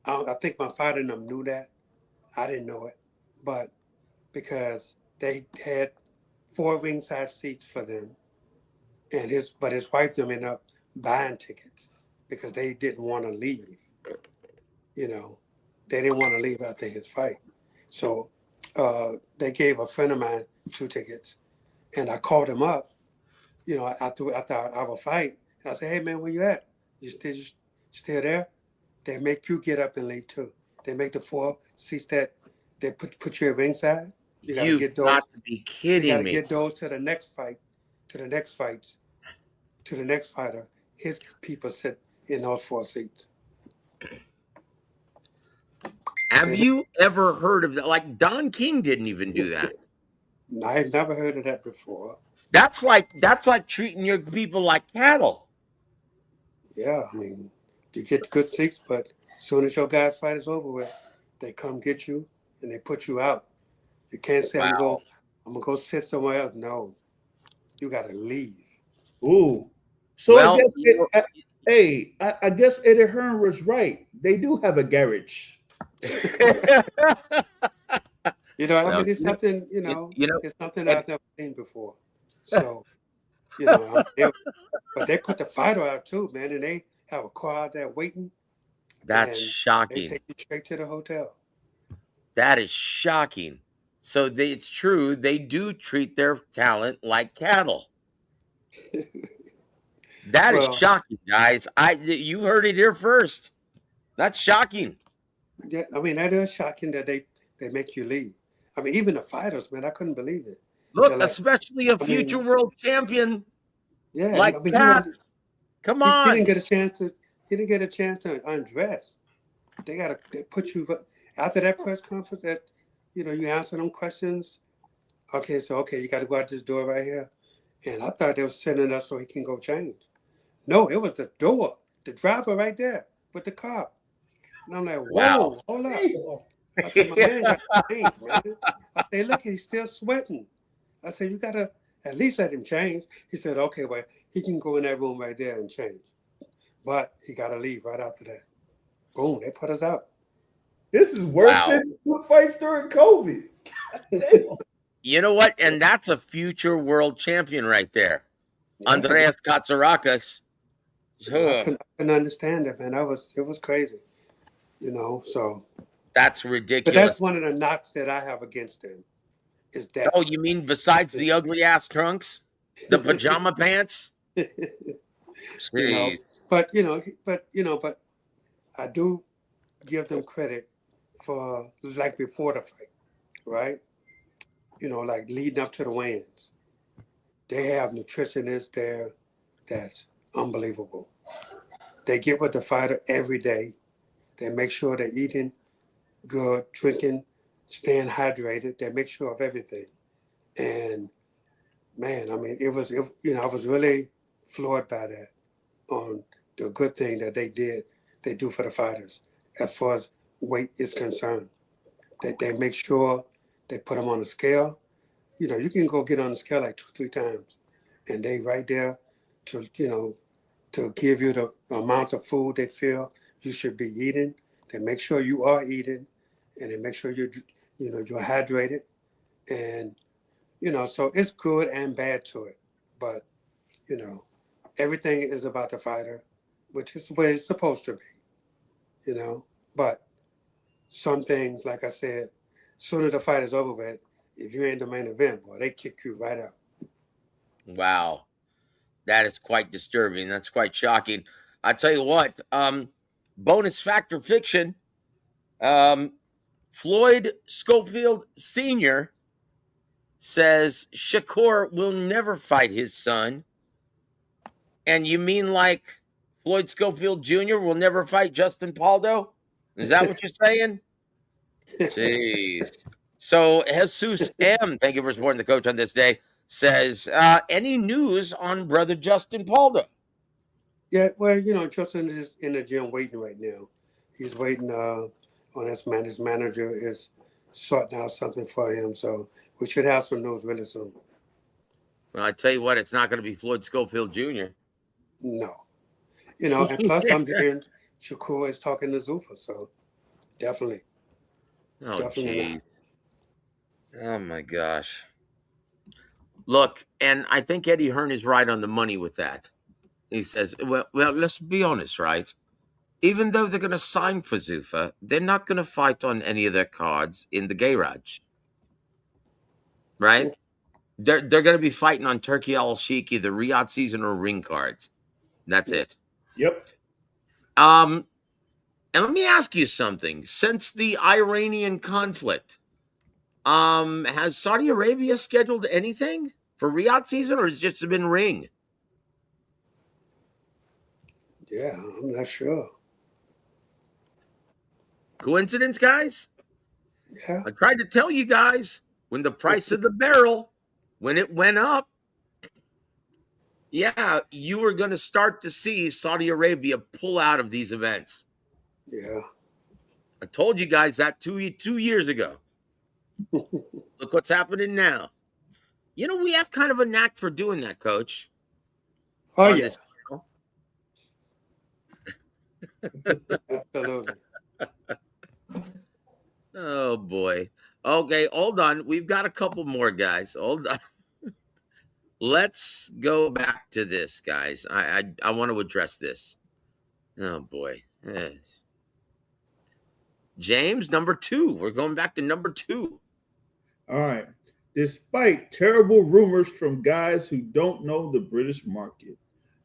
I think my father and them knew that. I didn't know it, but because they had 4 ringside seats for them, but his wife them ended up buying tickets because they didn't want to leave. You know, they didn't want to leave after his fight. So they gave a friend of mine 2 tickets, and I called him up. You know, after our fight, and I said, "Hey man, where you at? You still there?" They make you get up and leave too. They make the 4 seats that they put you at ringside. You got to You've get those. got to be You got kidding to me. get those to the next fight, to the next fights, to the next fighter. His people sit in those 4 seats. Have you ever heard of that? Like Don King didn't even do that. I had never heard of that before. That's like treating your people like cattle. Yeah, I mean, you get good seats, but as soon as your guys' fight is over with, they come get you and they put you out. You can't say I'm Wow. gonna go sit somewhere else. No, you got to leave. Ooh. So Well, I guess Eddie Hearn was right. They do have a garage. You know, I well, mean, it's something. you know, It's something and I've never seen before. So, you know, but they put the fighter out too, man, and they have a car out there waiting, that's and they shocking. take you straight to the hotel. That is shocking. So it's true. They do treat their talent like cattle. That is Well, shocking, guys. You heard it here first. That's shocking. yeah, I mean, that is shocking that they make you leave. I mean, even the fighters, man, I couldn't believe it. They're Look, like, especially a I future mean, world champion yeah, like I mean, cats. Come he on. didn't get a chance to he didn't get a chance to undress. They put you after that press conference that you answer them questions. Okay, so you got to go out this door right here, and I thought they were sending us so he can go change. No, it was the door, the driver right there with the car, and I'm like, Wow. whoa, hold up. I said, my man got to change, man. I said, look, he's still sweating. I said, you gotta at least let him change. He said, okay, well, he can go in that room right there and change, but he got to leave right after that. Boom, they put us out. This is worse Wow. than the fights during COVID. You know what? And that's a future world champion right there. Yeah, Andreas Katsourakis. yeah, I couldn't understand it, man. It was crazy, So, That's but ridiculous. that's one of the knocks that I have against them is that. Oh, you mean besides the ugly ass trunks? The pajama pants? you know, Jeez. but I do give them credit for like before the fight, right? Like leading up to the weigh-ins. They have nutritionists there that's unbelievable. They get with the fighter every day. They make sure they're eating good, drinking, staying hydrated. They make sure of everything. And man, I mean, I was really floored by that on the good thing that they do for the fighters as far as weight is concerned. They make sure they put them on a scale. You can go get on the scale like 2, 3 times, and they right there to to give you the amount of food they feel you should be eating. They make sure you are eating, and they make sure you're hydrated, and so it's good and bad to it, but you know everything is about the fighter, which is the way it's supposed to be. But some things, like I said, sooner the fight is over with, if you ain't the main event, boy, they kick you right out. Wow. That is quite disturbing. That's quite shocking. I tell you what, bonus factor fiction. Floyd Schofield Sr. says Shakur will never fight his son. And you mean like Floyd Schofield Jr. will never fight Justin Paldo? Is that what you're saying? Jeez. So Jesus M., thank you for supporting the coach on this day, says, any news on brother Justin Paldo? Yeah, well, Justin is in the gym waiting right now. He's waiting on his man. His manager is sorting out something for him, so we should have some news really soon. Well, I tell you what, it's not going to be Floyd Schofield Jr. No, and plus I'm hearing Shakur is talking to Zuffa, so definitely. Oh, Definitely jeez. Oh, my gosh. Look, and I think Eddie Hearn is right on the money with that. He says, well, let's be honest, right? Even though they're going to sign for Zuffa, they're not going to fight on any of their cards in the garage, right? They're going to be fighting on Turkey Al Sheikh, either Riyadh season or ring cards. That's it. Yep. And let me ask you something. Since the Iranian conflict, has Saudi Arabia scheduled anything for Riyadh season, or has it just been ring? Yeah, I'm not sure. Coincidence, guys? Yeah. I tried to tell you guys when the price of the barrel, when it went up, yeah, you were going to start to see Saudi Arabia pull out of these events. Yeah. I told you guys that 2 years ago. Look what's happening now. You know, we have kind of a knack for doing that, Coach. Oh, on yeah. this Absolutely. Oh, boy. Okay, hold on. We've got a couple more, guys. Hold on. Let's go back to this, guys. I want to address this. Oh, boy. James, number 2. We're going back to number 2. All right. Despite terrible rumors from guys who don't know the British market,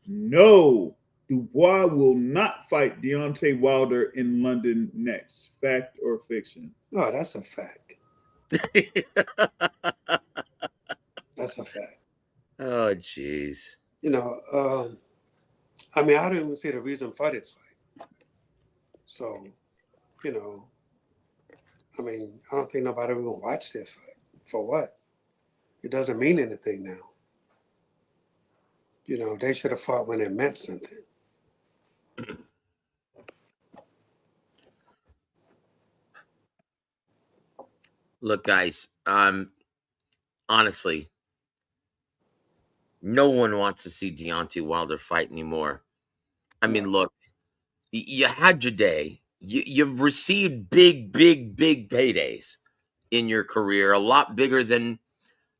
no, Dubois will not fight Deontay Wilder in London next. Fact or fiction? Oh, that's a fact. That's a fact. Oh, jeez. You know, I mean, I don't even see the reason for this fight. So, you know, I mean, I don't think nobody will watch this fight. For what? It doesn't mean anything now. You know, they should have fought when it meant something. Look, guys, honestly, no one wants to see Deontay Wilder fight anymore. I mean, look, you had your day. You've received big paydays in your career, a lot bigger than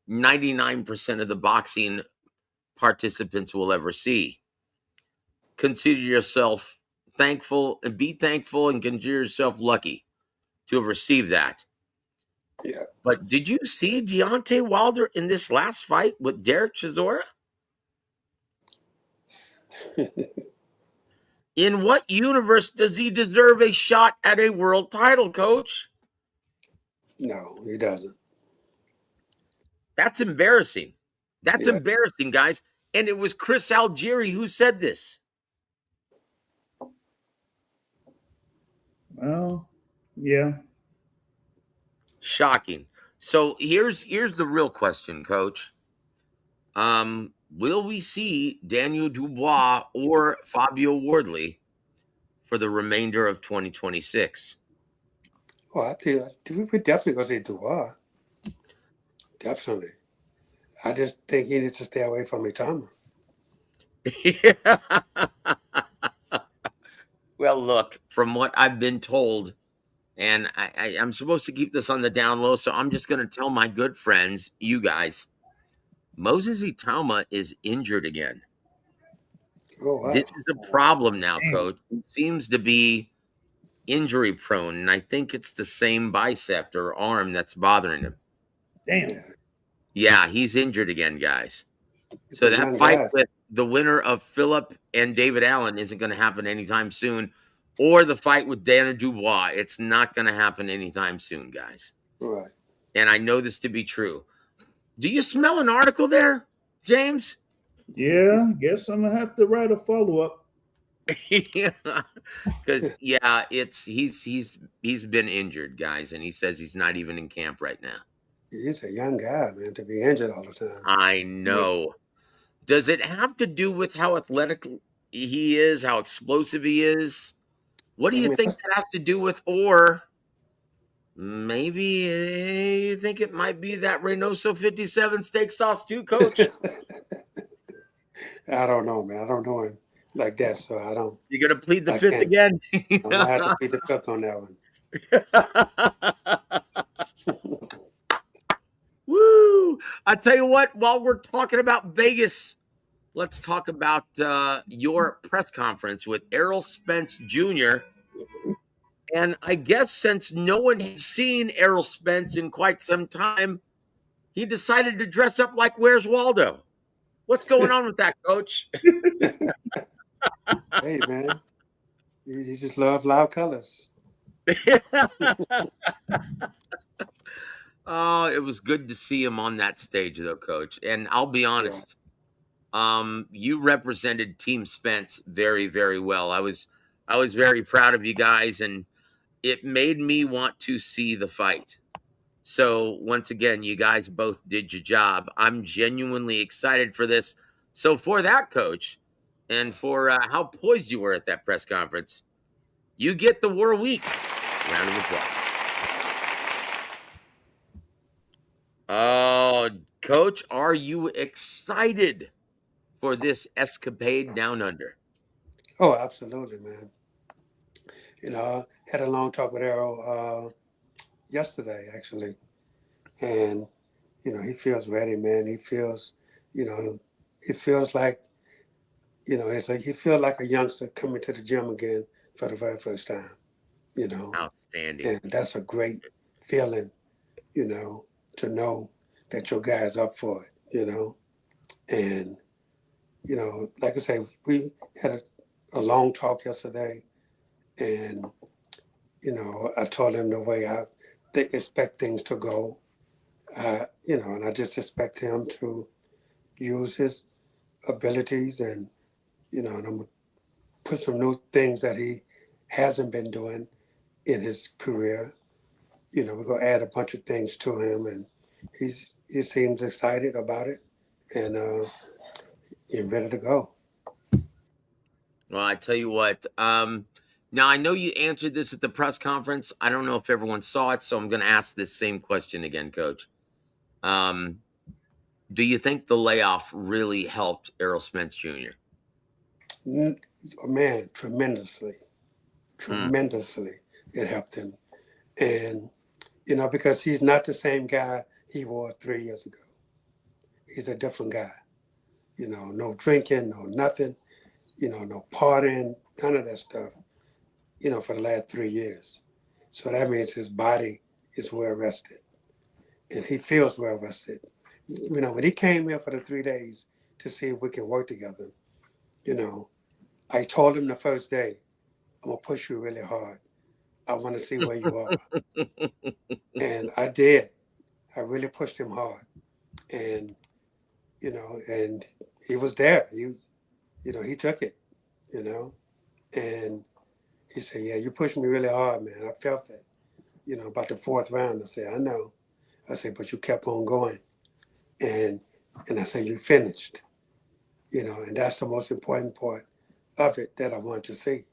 99% of the boxing participants will ever see. Consider yourself thankful and be thankful and consider yourself lucky to have received that. Yeah. But did you see Deontay Wilder in this last fight with Derek Chisora? In what universe does he deserve a shot at a world title, Coach? No, he doesn't. That's embarrassing. That's Yeah. embarrassing, guys. And it was Chris Algieri who said this. Well, yeah. Shocking. So here's the real question, Coach. Will we see Daniel Dubois or Fabio Wardley for the remainder of 2026? Well, I think we're definitely going to see Dubois. Definitely. I just think he needs to stay away from Itama. Well, look, from what I've been told, and I'm supposed to keep this on the down low, so I'm just going to tell my good friends, you guys, Moses Itama is injured again. Oh, wow. This is a problem now, Coach. He seems to be injury prone, and I think it's the same bicep or arm that's bothering him. Damn. Yeah, he's injured again, guys. He's So a that young fight guy. with the winner of Phillip and David Allen isn't going to happen anytime soon, or the fight with Dana Dubois. It's not going to happen anytime soon, guys. Right. And I know this to be true. Do you smell an article there, James? Yeah, guess I'm gonna have to write a follow-up. Yeah, because he's been injured, guys, and he says he's not even in camp right now. He's a young guy, man, to be injured all the time. I know. Does it have to do with how athletic he is, how explosive he is? What do you think that has to do with? Or maybe you think it might be that Reynoso 57 steak sauce too, Coach? I don't know, man. I don't know him like that, so I don't. You're going to plead the I fifth can't. again? I'm going to have to plead the fifth on that one. Woo! I tell you what, while we're talking about Vegas, let's talk about your press conference with Errol Spence Jr. And I guess since no one had seen Errol Spence in quite some time, he decided to dress up like Where's Waldo. What's going on with that, Coach? Hey, man, you just love loud colors. Oh, it was good to see him on that stage, though, Coach. And I'll be honest, you represented Team Spence very, very well. I was very proud of you guys, and it made me want to see the fight. So once again, you guys both did your job. I'm genuinely excited for this. So for that, Coach, and for how poised you were at that press conference, you get the War Week round of applause. Oh, Coach, are you excited for this escapade down under? Oh, absolutely, man. You know, I had a long talk with Errol yesterday, actually, and you know, he feels ready, man. He feels, you know, he feels like, you know, it's like he feels like a youngster coming to the gym again for the very first time. You know, Outstanding. and that's a great feeling, you know, to know that your guy's up for it. You know, and you know, like I say, we had a long talk yesterday, and you know, I told him the way I expect things to go. You know, and I just expect him to use his abilities, and you know, and I'm gonna put some new things that he hasn't been doing in his career. You know, we're gonna add a bunch of things to him, and he seems excited about it, and he's ready to go. Well, I tell you what. Now I know you answered this at the press conference. I don't know if everyone saw it, so I'm going to ask this same question again, Coach. Do you think the layoff really helped Errol Spence Jr.? Man, tremendously, tremendously, it helped him, and you know, because he's not the same guy he was 3 years ago. He's a different guy. You know, no drinking, no nothing. You know, no partying, none of that stuff. You know, for the last 3 years. So that means his body is well rested, and he feels well rested. You know, when he came here for the 3 days to see if we can work together, you know, I told him the first day, I'm gonna push you really hard. I want to see where you are. And I did. I really pushed him hard. And, you know, and he was there. You know, he took it, you know. And he said, yeah, you pushed me really hard, man. I felt it. You know, about the fourth round. I said, I know. I said, but you kept on going. And I said, you finished. You know, and that's the most important part of it that I wanted to see.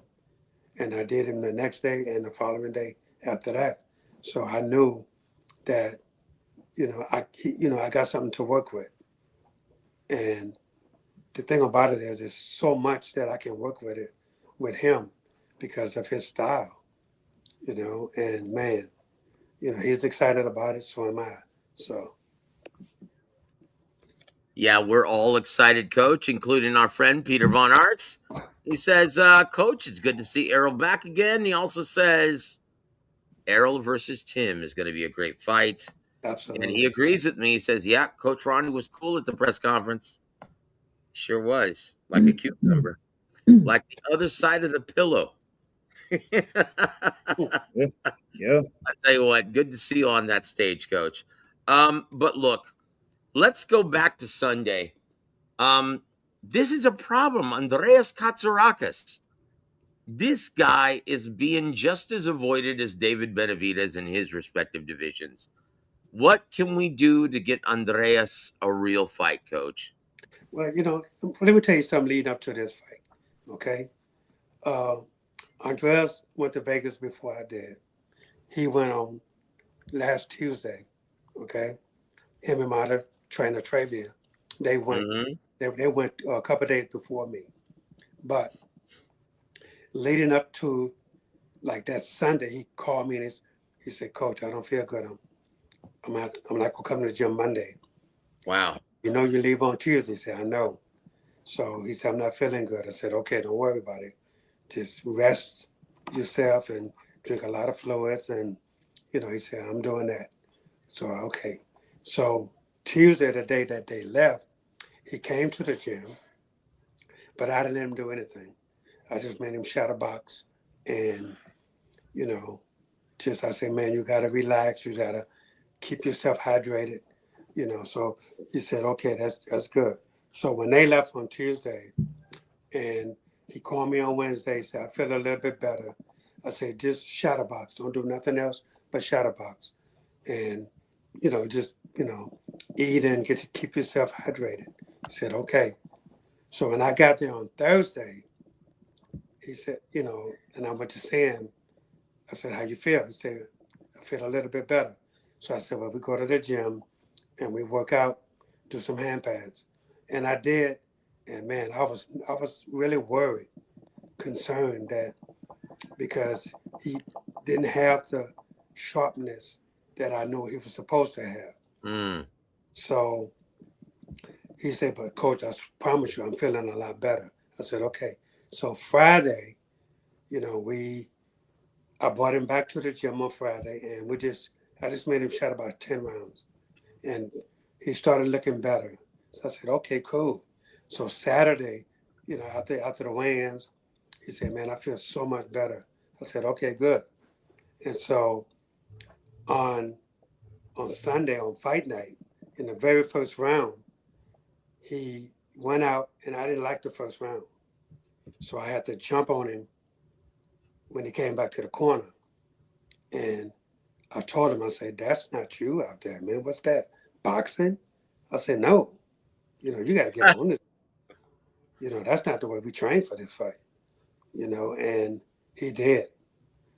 And I did him the next day and the following day after that. So I knew that, you know, I got something to work with. And the thing about it is, there's so much that I can work with it with him because of his style, you know. And man, you know, he's excited about it, so am I. So. Yeah, we're all excited, Coach, including our friend Peter Von Arx. He says, Coach, it's good to see Errol back again. He also says Errol versus Tim is going to be a great fight. Absolutely. And he agrees with me. He says, yeah, Coach Ronnie was cool at the press conference. Sure was. Like a cucumber. Like the other side of the pillow. Yeah. I tell you what, good to see you on that stage, Coach. But look, let's go back to Sunday. This is a problem. Andreas Katsarakis. This guy is being just as avoided as David Benavidez in his respective divisions. What can we do to get Andreas a real fight, Coach? Well, you know, let me tell you something leading up to this fight, okay? Andreas went to Vegas before I did. He went on last Tuesday, okay? Him and my other trainer, Travian, they went. They went a couple of days before me. But leading up to like that Sunday, he called me and he said, Coach, I don't feel good. I'm not gonna come to the gym Monday. Wow. You know you leave on Tuesday. He said, I know. So he said, I'm not feeling good. I said, okay, don't worry about it. Just rest yourself and drink a lot of fluids. And, he said, I'm doing that. So, okay. So Tuesday, the day that they left, he came to the gym, but I didn't let him do anything. I just made him shadow box and, you know, just I say, man, you got to relax. You got to keep yourself hydrated. So he said, okay, that's good. So when they left on Tuesday, and he called me on Wednesday, said I feel a little bit better. I said just shadow box, don't do nothing else but shadow box, and just eat and keep yourself hydrated. He said okay. So when I got there on Thursday, he said, and I went to see him. I said, how you feel? He said, I feel a little bit better. So I said, well, we go to the gym and we work out, do some hand pads. And I did. And man, I was really worried, concerned that because he didn't have the sharpness that I knew he was supposed to have. Mm. So he said, but coach, I promise you I'm feeling a lot better. I said, okay. So Friday, I brought him back to the gym on Friday and I just made him shot about 10 rounds. And he started looking better. So I said, okay, cool. So Saturday, after the weigh-ins, he said, man, I feel so much better. I said, okay, good. And so on Sunday, on fight night, in the very first round, he went out and I didn't like the first round. So I had to jump on him when he came back to the corner. And I told him, I said, that's not you out there, man. What's that? Boxing? I said, no. You got to get on this. That's not the way we train for this fight. And he did.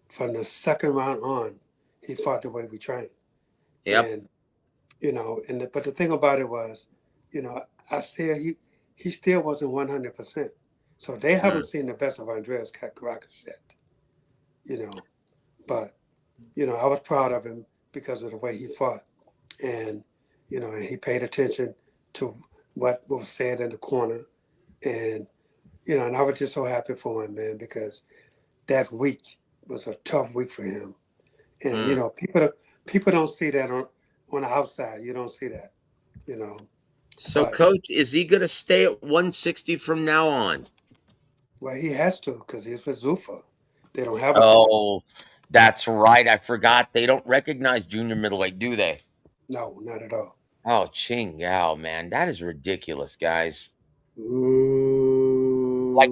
From the second round on, he fought the way we trained. Yep. And but the thing about it was, he still wasn't 100%. So they haven't seen the best of Andreas Caracas yet. But I was proud of him because of the way he fought, and and he paid attention to what was said in the corner, and and I was just so happy for him, man, because that week was a tough week for him, and people don't see that on the outside. You don't see that, So, but coach, is he going to stay at 160 from now on? well, he has to because he's with Zuffa. They don't have a division. Oh, that's right. I forgot. They don't recognize junior middleweight, do they? No, not at all. Oh, Ching Yao, man. That is ridiculous, guys. Like,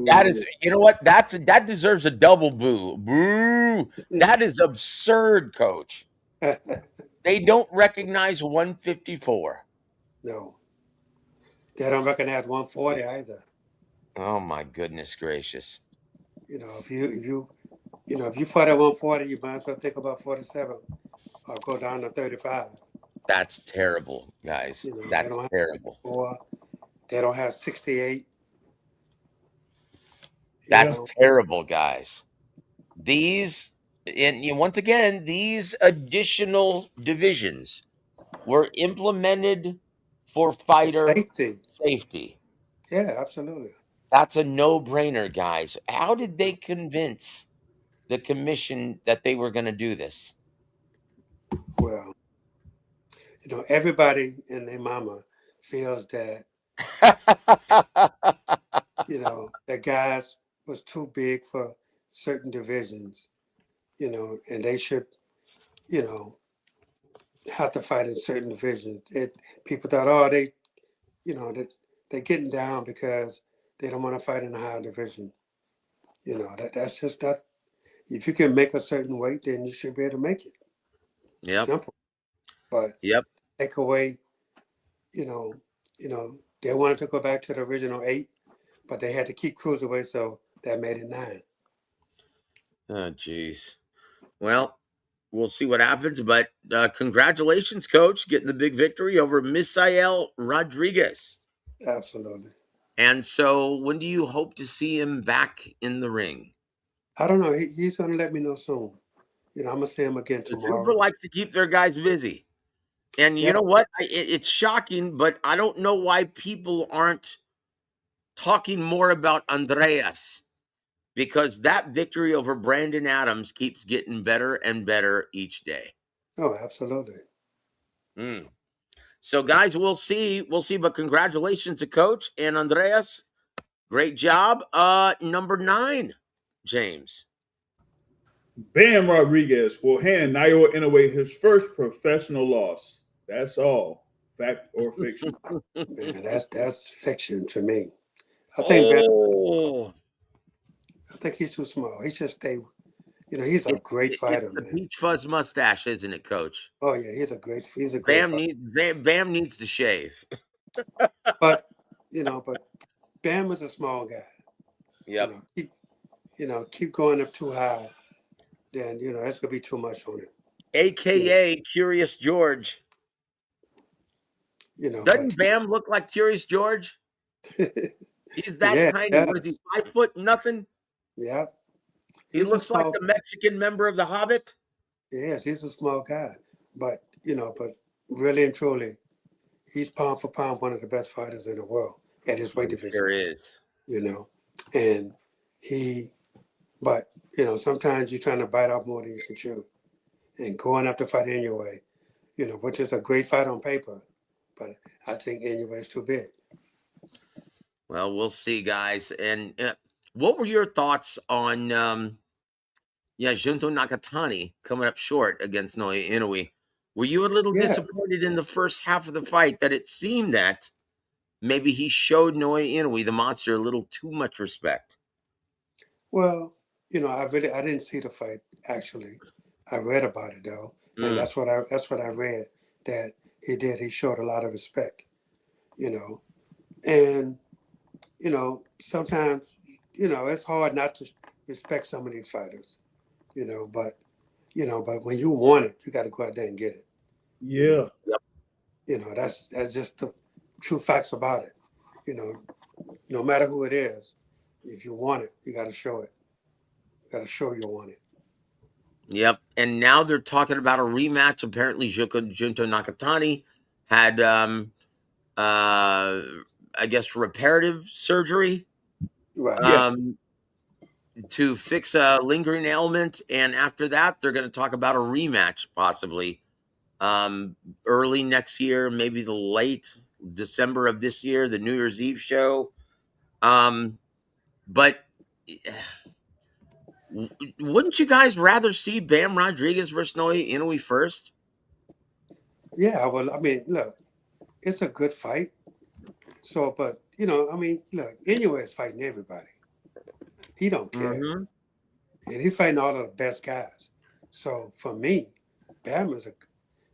that is, Ooh. you know what? That deserves a double boo. Boo. That is absurd, coach. They don't recognize 154. No, they don't recognize 140 either. Oh, my goodness gracious. If you fought at 140, you might as well think about 47 or go down to 35. That's terrible, guys. They That's don't have terrible. 4. They don't have 68. You That's know, terrible, guys. These, and once again, these additional divisions were implemented for the fighter safety. safety. Yeah, absolutely. That's a no-brainer, guys. How did they convince the commission that they were going to do this? Well, everybody and their mama feels that, that guys was too big for certain divisions, and they should, you know, have to fight in certain divisions. People thought, oh, that they're getting down because they don't want to fight in the higher division. That's just that. If you can make a certain weight, then you should be able to make it. Yep. Simple. But Yep. take away, you know, they wanted to go back to the original 8, but they had to keep cruiserweight, so that made it 9. Oh, geez. Well, we'll see what happens. But congratulations, coach, getting the big victory over Misael Rodriguez. Absolutely. And so, when do you hope to see him back in the ring? I don't know. He's going to let me know soon. I'm going to see him again The Super tomorrow. likes to keep their guys busy. And you Yeah. know what? It's shocking, but I don't know why people aren't talking more about Andreas, because that victory over Brandon Adams keeps getting better and better each day. Oh, absolutely. So, guys, we'll see. But congratulations to Coach and Andreas. Great job. Number 9, James. Bam Rodriguez will hand Naoya Inoue his first professional loss. That's all. Fact or fiction? Man, that's fiction to me. I think he's too small. He should stay. He's a great fighter, it's the man. peach fuzz mustache, isn't it, Coach? Oh yeah, he's a great Bam fighter. Bam needs to shave. But Bam is a small guy. Yep. Keep going up too high, then it's gonna be too much on him. AKA Curious George. Doesn't Bam look like Curious George? He's that kind of. What is he? 5 foot nothing. Yeah. He looks like the Mexican member of the Hobbit. Yes, he's a small guy, but really and truly, he's pound for pound one of the best fighters in the world at his weight division. There is. And sometimes you're trying to bite off more than you can chew, and going up to fight Inoue, which is a great fight on paper, but I think Inoue is too big. Well, we'll see, guys. And what were your thoughts on Junto Nakatani coming up short against Naoya Inoue? Were you a little disappointed in the first half of the fight that it seemed that maybe he showed Naoya Inoue, the monster, a little too much respect? Well, I didn't see the fight actually. I read about it though, and that's what I read, that he did. He showed a lot of respect, and sometimes it's hard not to respect some of these fighters, but when you want it, you got to go out there and get it. Yeah. That's just the true facts about it. No matter who it is, if you want it, you got to show it. You got to show you want it. Yep. And now they're talking about a rematch. Apparently, Junto Nakatani had, I guess, reparative surgery. Right. To fix a lingering ailment, and after that, they're going to talk about a rematch possibly early next year, maybe the late December of this year, the New Year's Eve show. But wouldn't you guys rather see Bam Rodriguez versus Naoya Inoue first? Yeah, well, I mean, look, it's a good fight. So, but look, Inoue is fighting everybody. He don't care. And he's fighting all of the best guys. So for me, Bam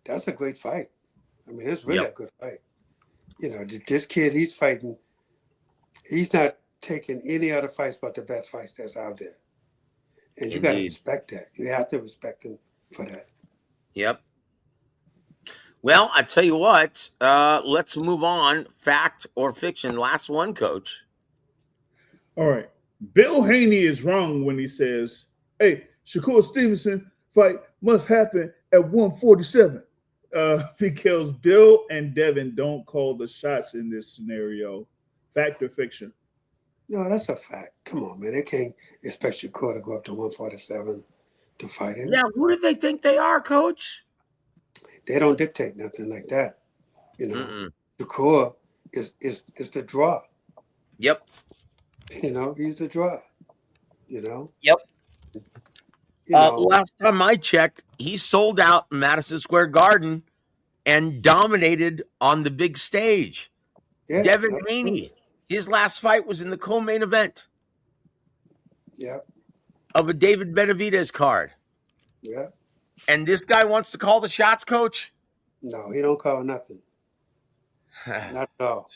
that's a great fight. I mean, it's really a good fight. This kid he's fighting, he's not taking any other fights but the best fights that's out there. And you got to respect that. You have to respect him for that. Yep. Well, I tell you what, let's move on. Fact or fiction? Last one, Coach. All right. Bill Haney is wrong when he says, hey, Shakur Stevenson fight must happen at 147. Because Bill and Devin don't call the shots in this scenario. Fact or fiction? No, that's a fact. Come on, man. They can't expect Shakur to go up to 147 to fight him. Yeah, who do they think they are, Coach? They don't dictate nothing like that. Shakur is the draw. Yep. He's the draw. Yep. Last time I checked, he sold out Madison Square Garden and dominated on the big stage. Yeah, Devin Haney, his last fight was in the co-main event. Yep. Of a David Benavidez card. Yeah. And this guy wants to call the shots, Coach? No, he don't call nothing. Not at all.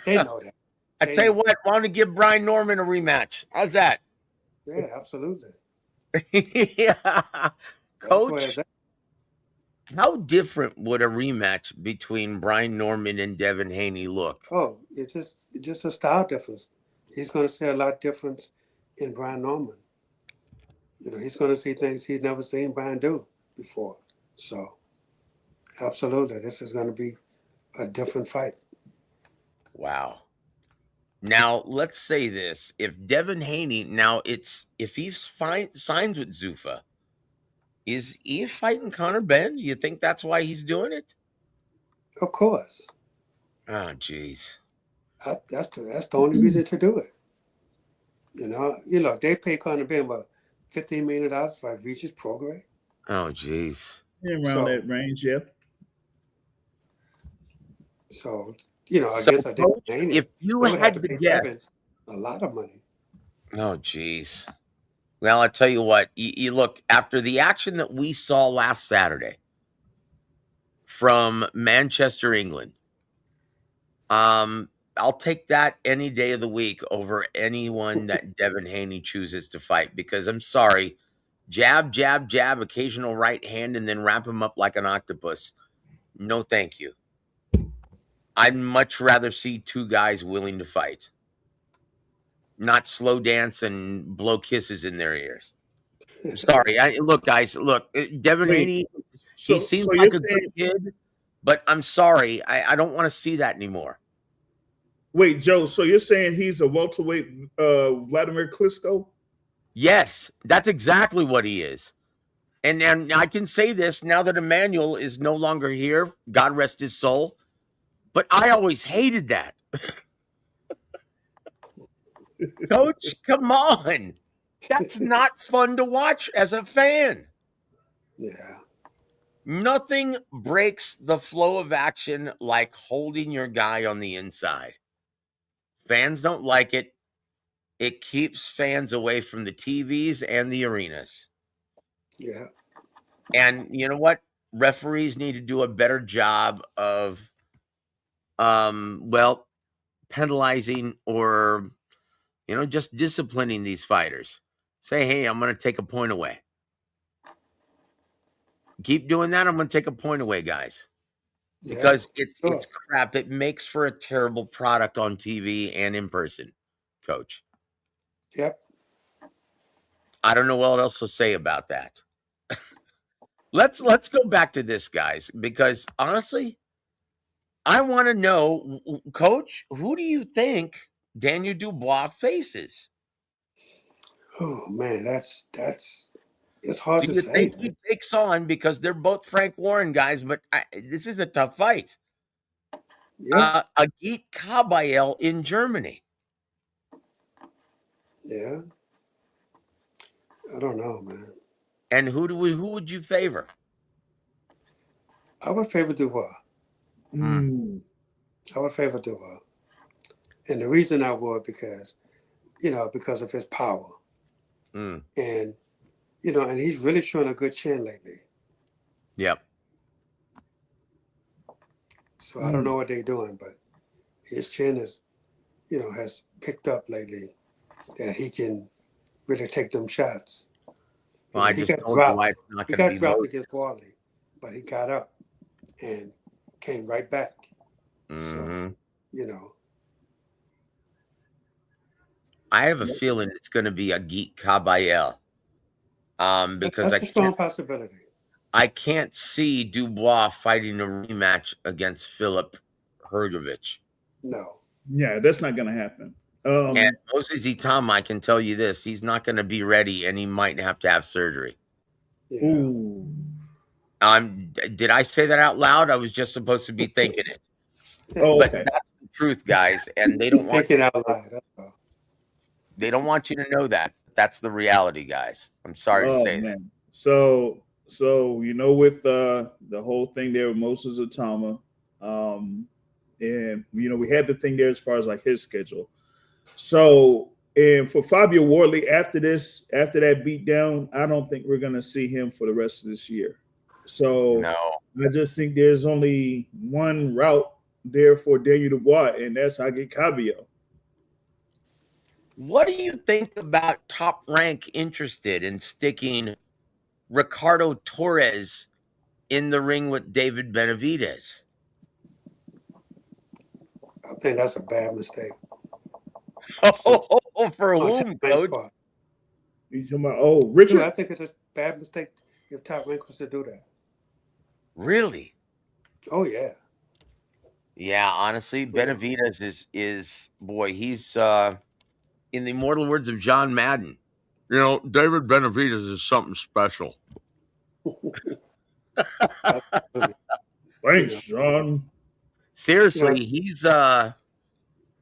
They know that. I tell you what, why don't you give Brian Norman a rematch? How's that? Yeah, absolutely. Yeah. Coach, how different would a rematch between Brian Norman and Devin Haney look? Oh, it's just a style difference. He's going to see a lot of difference in Brian Norman. He's going to see things he's never seen Brian do before. So, absolutely, this is going to be a different fight. Wow. Now, let's say this: if Devin Haney, if he signs with Zuffa, is he fighting Conor Benn? You think that's why he's doing it? Of course. Oh, jeez. That's the only reason to do it. They pay Conor Ben about $15 million for Reach's program. Oh, jeez. Around that range, yeah. So, So, against a Coach, Haney, if you they would have to had to pay guess, Devin a lot of money. oh, jeez. Well, I tell you what, you look, after the action that we saw last Saturday from Manchester, England, I'll take that any day of the week over anyone that Devin Haney chooses to fight, because I'm sorry, jab, jab, jab, occasional right hand, and then wrap him up like an octopus. No, thank you. I'd much rather see two guys willing to fight, not slow dance and blow kisses in their ears. I'm sorry. Look, guys, Devin Wait, Haney, he so seems you're like a good saying, kid, but I'm sorry. I don't want to see that anymore. wait, Joe, so you're saying he's a welterweight Vladimir Klitschko? Yes, that's exactly what he is. And I can say this now that Emmanuel is no longer here, God rest his soul, but I always hated that. Coach, come on. That's not fun to watch as a fan. Yeah. Nothing breaks the flow of action like holding your guy on the inside. Fans don't like it. It keeps fans away from the TVs and the arenas. Yeah. And you know what? Referees need to do a better job of penalizing or just disciplining these fighters. Say, hey, I'm going to take a point away. Keep doing that. I'm going to take a point away, guys. Because it's crap. It makes for a terrible product on TV and in person, Coach. Yep. I don't know what else to say about that. Let's go back to this, guys, because honestly, I want to know, Coach, who do you think Daniel Dubois faces? Oh man, that's it's hard Do to you say, think man. he takes on, because they're both Frank Warren guys, but this is a tough fight. Yeah. Agit Kabayel in Germany. Yeah. I don't know, man. And who would you favor? I would favor Dubois. Mm. I would favor Dubois. And the reason I would because of his power. Mm. And and he's really showing a good chin lately. Yep. So I don't know what they're doing, but his chin has picked up lately, that he can really take them shots. Well, I just told you why it's not He going to got be dropped low. against Wally, but he got up and came right back. Mm-hmm. So, I have a feeling it's going to be Agit Kabayel. Because that's a strong possibility. I can't see Dubois fighting a rematch against Philip Hrgovic. No. Yeah, that's not going to happen. And Moses Itam, I can tell you this, he's not going to be ready, and he might have to have surgery. Yeah. Ooh. Did I say that out loud? I was just supposed to be thinking it. Oh, But okay. that's the truth, guys, and they don't want Thinking out loud. That's all. They don't want you to know that. That's the reality, guys. I'm sorry to say that. So with the whole thing there with Moses Atama, and we had the thing there as far as like his schedule. So, and for Fabio Wardley, after that beatdown, I don't think we're gonna see him for the rest of this year. So No. I just think there's only one route there for Daniel Dubois, and that's Agit Kabayel. What do you think about Top Rank interested in sticking Ricardo Torres in the ring with David Benavidez? I think that's a bad mistake. For whom, Coach? You talking about Richard? Dude, I think it's a bad mistake if Top Rank was to do that. Really? Oh yeah. Yeah, honestly, You know. Benavides is boy, he's in the immortal words of John Madden. You know, David Benavides is something special. Absolutely. You Thanks, know. John. You know. Seriously, he's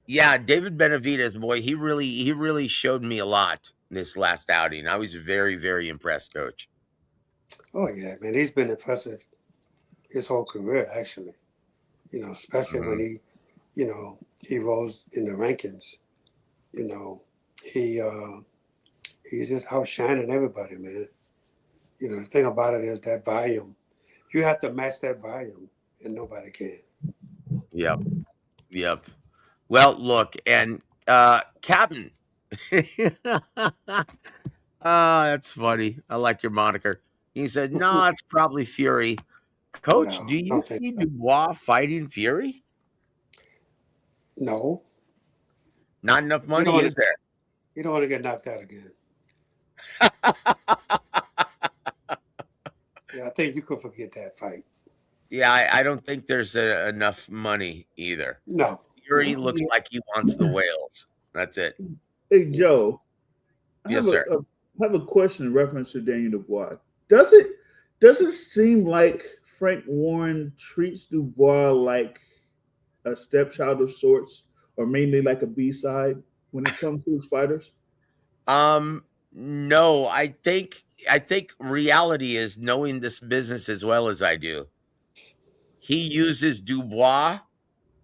yeah, David Benavides, boy, he really showed me a lot this last outing. I was very, very impressed, coach. Oh yeah, man. He's been impressive his whole career, actually. You know, especially when Mhm. he rose in the rankings. You know, he he's just outshining everybody, man. You know, the thing about it is that volume. You have to match that volume, and nobody can. Yep. Yep. Well, look, and Captain. That's funny. I like your moniker. He said, "No, it's probably Fury." Coach, No, do I you don't think see so. Dubois fighting Fury? No, Not enough you don't money, want to. is there? You don't want to get knocked out again. Yeah, I think you could forget that fight. Yeah, I don't think there's enough money either. No. Fury looks like he wants the whales. That's it. Hey, Yeah. Joe, I Yes, have sir. have a question in reference to Daniel Dubois. Does it does it seem like Frank Warren treats Dubois like a stepchild of sorts, or mainly like a B side when it comes to his fighters? No, I think reality is knowing this business as well as I do. He uses Dubois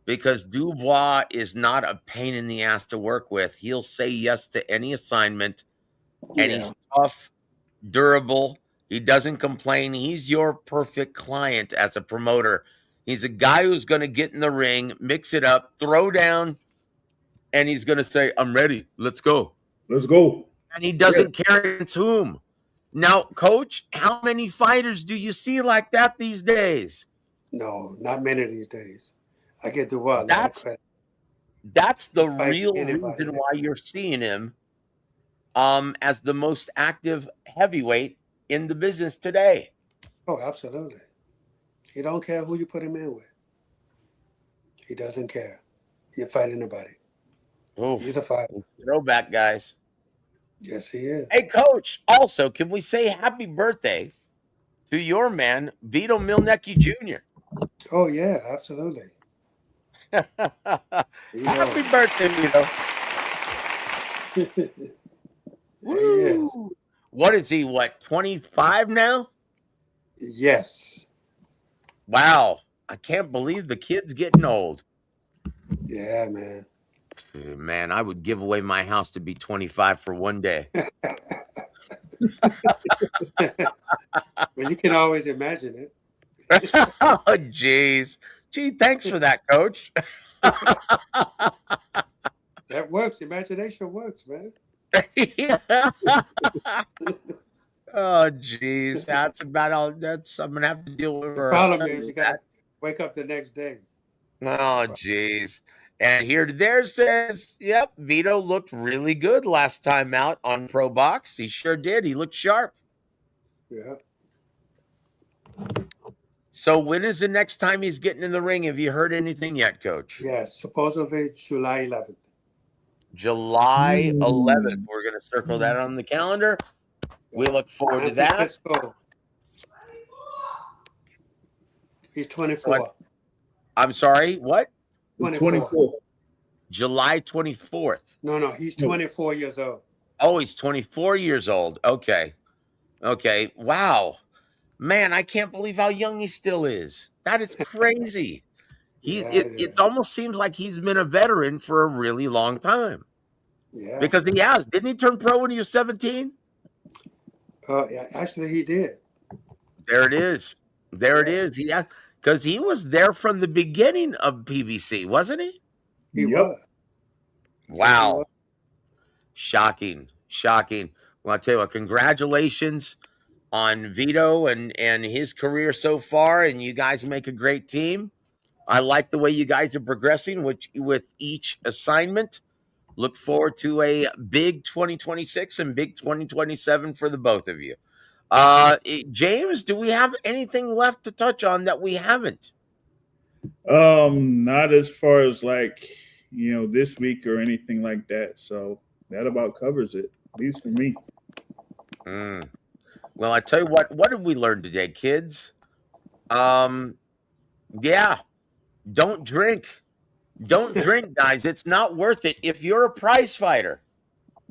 because Dubois is not a pain in the ass to work with. He'll say yes to any assignment, and Yeah. he's tough, durable. He doesn't complain. He's your perfect client as a promoter. He's a guy who's going to get in the ring, mix it up, throw down, and he's going to say, "I'm ready. Let's go." Let's go. And he Yes. doesn't care against whom. Now, coach, how many fighters do you see like that these days? No, not many these days. I give Dubois a lot of That's credit. that's He the fights real anybody reason now. why you're seeing him as the most active heavyweight in the business today. Oh, absolutely. He don't care who you put him in with. He doesn't care. He'll fight anybody. He's Oof. a fighter. Throwback, guys. Yes, he is. Hey, coach, also, can we say happy birthday to your man, Vito Jr.? Oh yeah, absolutely. Happy Vito. birthday, Vito. There he is. Woo! What is he, 25 now? Yes. Wow. I can't believe the kid's getting old. Yeah, man. Man, I would give away my house to be 25 for one day. Well, you can always imagine it. Oh, jeez. Gee, thanks for that, coach. That works. Imagination works, man. Oh, jeez. That's about all. I'm going to have to deal with The her. I'll problem tell is you you gotta that. wake up the next day. That's the Oh, problem. jeez. And here to there says, yep, Vito looked really good last time out on Pro Box. He sure did. He looked sharp. Yeah. So when is the next time he's getting in the ring? Have you heard anything yet, coach? Yes. Supposedly July 11th. July 11th. Hmm. We're going to circle that on the calendar. We Yeah. look forward San to that. Francisco. He's What? 24. I'm sorry, what? 24. 24. July 24th. No, he's 24 years old. Oh, he's 24 years old. Okay. Okay. Wow. Man, I can't believe how young he still is. That is crazy. Yeah, it It is. almost seems like he's been a veteran for a really long time. Yeah. Because he has. Didn't he turn pro when he was 17? Yeah, actually, he did. There it is. There it Yeah, is. Yeah. Because he was there from the beginning of PBC, wasn't he? he Yep. was. Yes, he Wow. was. Shocking. Shocking. Well, I'll tell you what, congratulations on Vito and his career so far, and you guys make a great team. I like the way you guys are progressing with each assignment. Look forward to a big 2026 and big 2027 for the both of you. James, do we have anything left to touch on that we haven't? Not as far as like this week or anything like that. So that about covers it, at least for me. Mm. Well, I tell you what. What did we learn today, kids? Um, yeah, don't drink. Don't drink, guys. It's not worth it. If you're a prize fighter,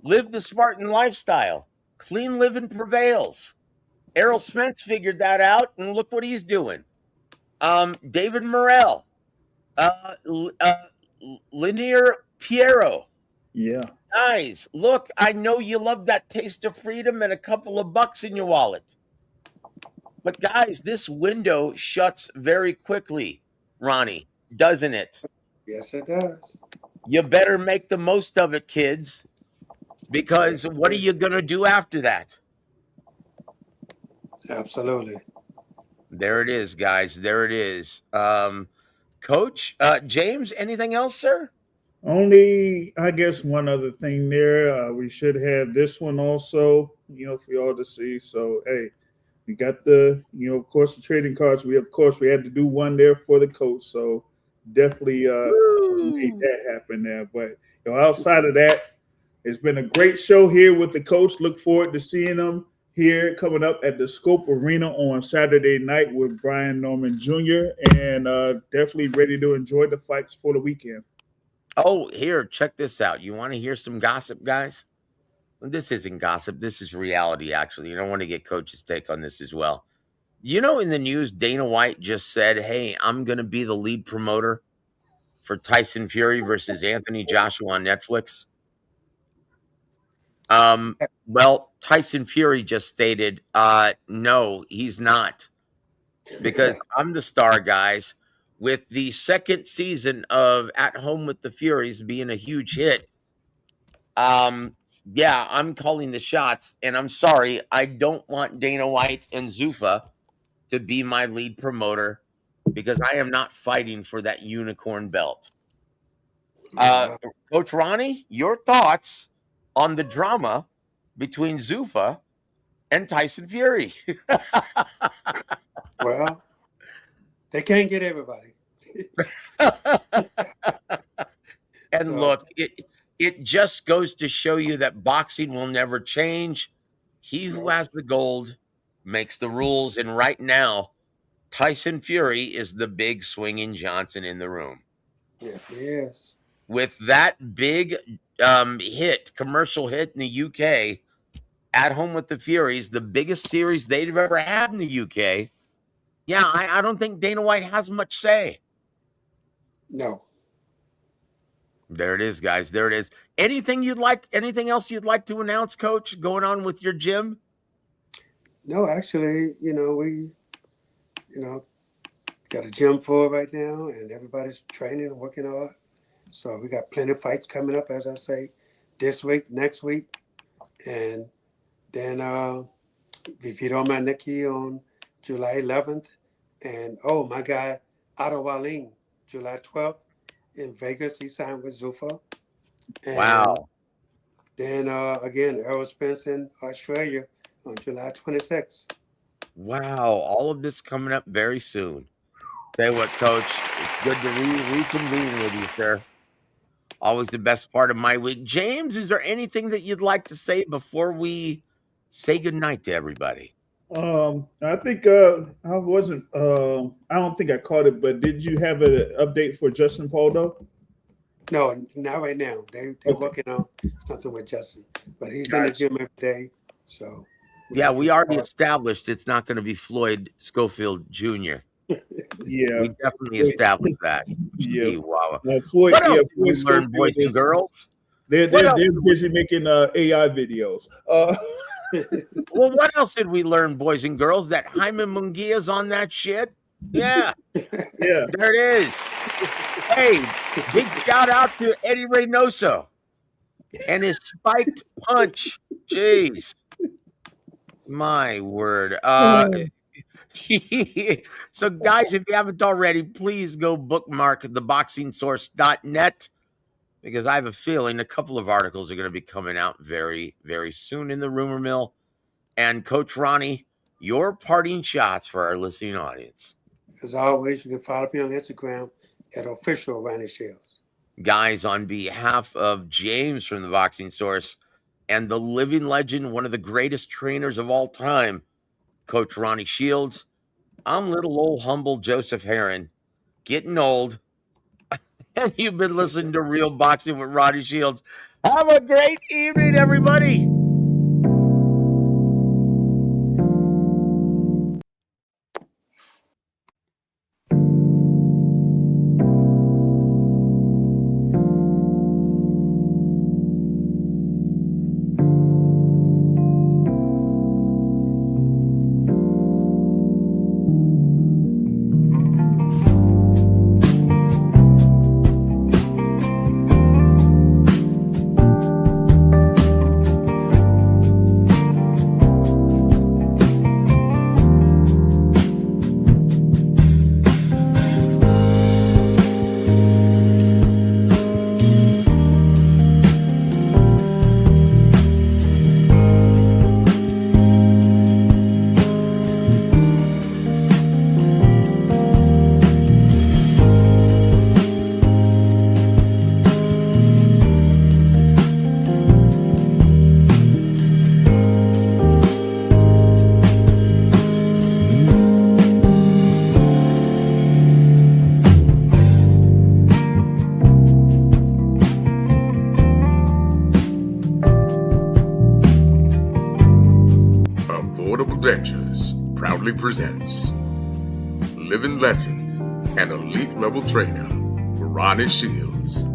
live the Spartan lifestyle. Clean living prevails. Errol Spence figured that out, and look what he's doing. David Morrell, Linier Piero. Yeah. Guys, look, I know you love that taste of freedom and a couple of bucks in your wallet. But guys, this window shuts very quickly, Ronnie, doesn't it? Yes, it does. You better make the most of it, kids, because Yes, it what are does. you going to do after that? Absolutely. There it is, guys. There it is. Coach, James, anything else, sir? Only, I guess, one other thing there. We should have this one also, for y'all to see. So, hey, we got of course, the trading cards. We, of course, we had to do one there for the coach. So, definitely made Woo! that happen there. But, outside of that, it's been a great show here with the coach. Look forward to seeing them here coming up at the Scope Arena on Saturday night with Brian Norman Jr. And definitely ready to enjoy the fights for the weekend. Oh, here, check this out. You want to hear some gossip, guys? This isn't gossip. This is reality, actually. You don't want to get Coach's take on this as well. In the news, Dana White just said, hey, I'm going to be the lead promoter for Tyson Fury versus Anthony Joshua on Netflix. Well, Tyson Fury just stated, no, he's not. Because I'm the star, guys. With the second season of At Home with the Furies being a huge hit, yeah, I'm calling the shots. And I'm sorry, I don't want Dana White and Zuffa to be my lead promoter because I am not fighting for that unicorn belt. Wow. Coach Ronnie, your thoughts on the drama between Zuffa and Tyson Fury? Well, they can't get everybody. And So, look, it just goes to show you that boxing will never change. He who no. has the gold makes the rules. And right now, Tyson Fury is the big swinging Johnson in the room. Yes, he is. With that big commercial hit in the UK, At Home with the Furies, the biggest series they've ever had in the UK. Yeah, I don't think Dana White has much say. No. There it is, guys. There it is. Anything else you'd like to announce, Coach, going on with your gym? No, actually, we, got a gym full right now, and everybody's training and working hard. So we got plenty of fights coming up, as I say, this week, next week, and then Vito Jr on July 11th, and my guy Otto July 12th in Vegas. He signed with Zuffa. And Wow. then again, Errol Spence in Australia on July 26th. Wow. All of this coming up very soon. Tell you what, Coach, it's good to reconvene with you, sir. Always the best part of my week. James, is there anything that you'd like to say before we say goodnight to everybody? I think I wasn't. I don't think I caught it, but did you have an update for Justin Paul though? No, not right now. They're working on something with Justin, but he's in the Gotcha. gym every day. So Yeah, we already established it's not going to be Floyd Schofield Jr. Yeah, We definitely established that. yeah. Gee, wow. Floyd, What else did we Floyd learn, boys Schofield and girls? they're What else? busy making AI videos. Well, what else did we learn, boys and girls? That Jaime Munguia's on that shit? Yeah, Yeah. there it is. Hey, big shout out to Eddie Reynoso and his spiked punch. Jeez. My word. So, guys, if you haven't already, please go bookmark theboxingsource.net because I have a feeling a couple of articles are going to be coming out very, very soon in the rumor mill. And Coach Ronnie, your parting shots for our listening audience. As always, you can follow me on Instagram at official Ronnie Shields. Guys, on behalf of James from the Boxing Source and the living legend, one of the greatest trainers of all time, Coach Ronnie Shields, I'm little old humble Joseph Heron, getting old, and you've been listening to Real Boxing with Ronnie Shields. Have a great evening, everybody. W.A.W proudly presents living legend and elite level trainer Ronnie Shields.